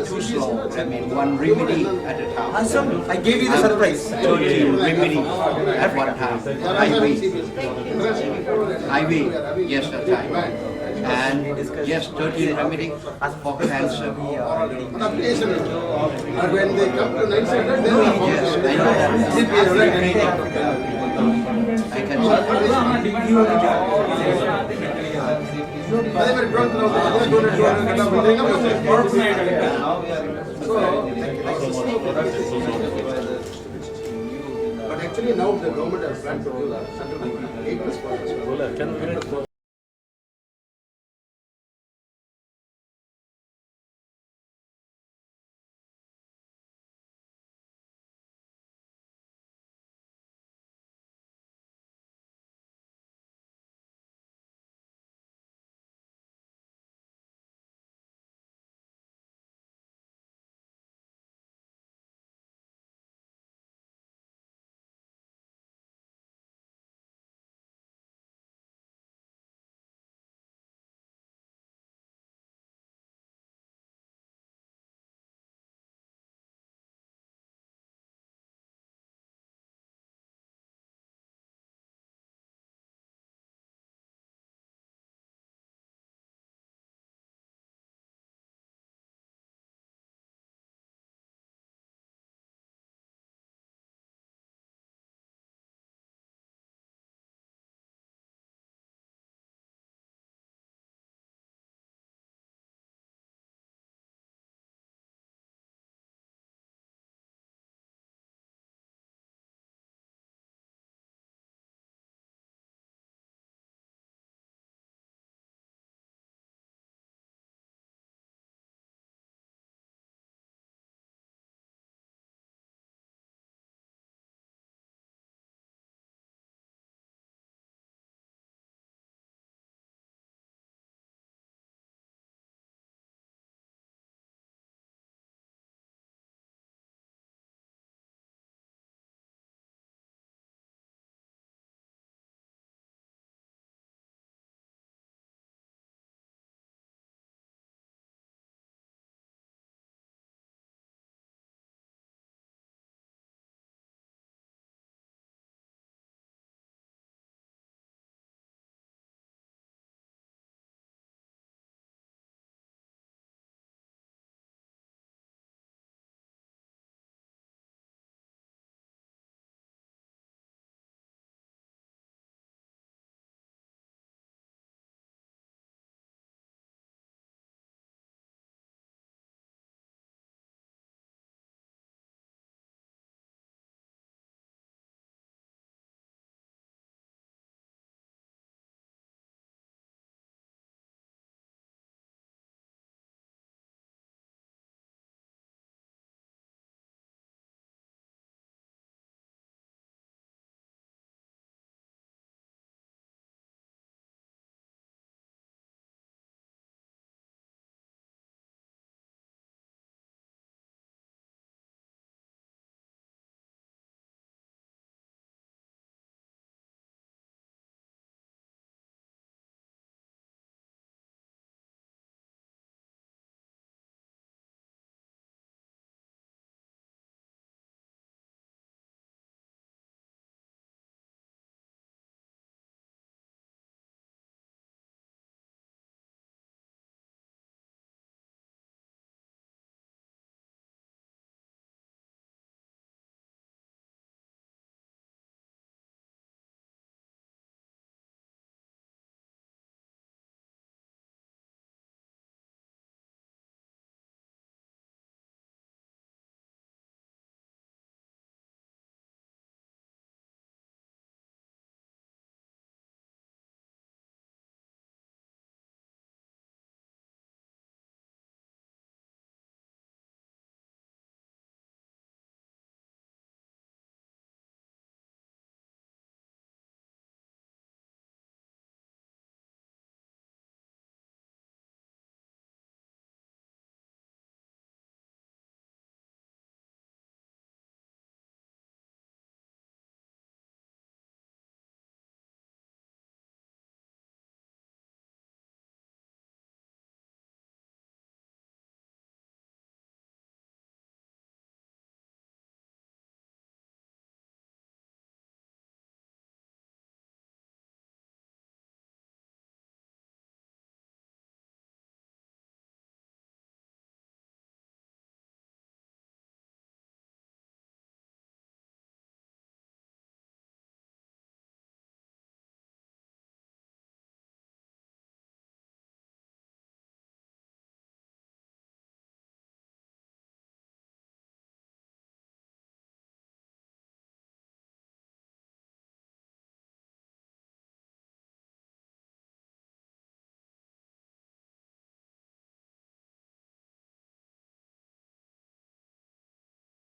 too slow. I mean, one remedy at a time. Handsome, I gave you the surprise. 13 remedy at one time. IV, yes, at time. And yes, 13 remedy for cancer. And when they come to 900, then Yes, I know. But actually now the government has planned to do that. 8 plus 4.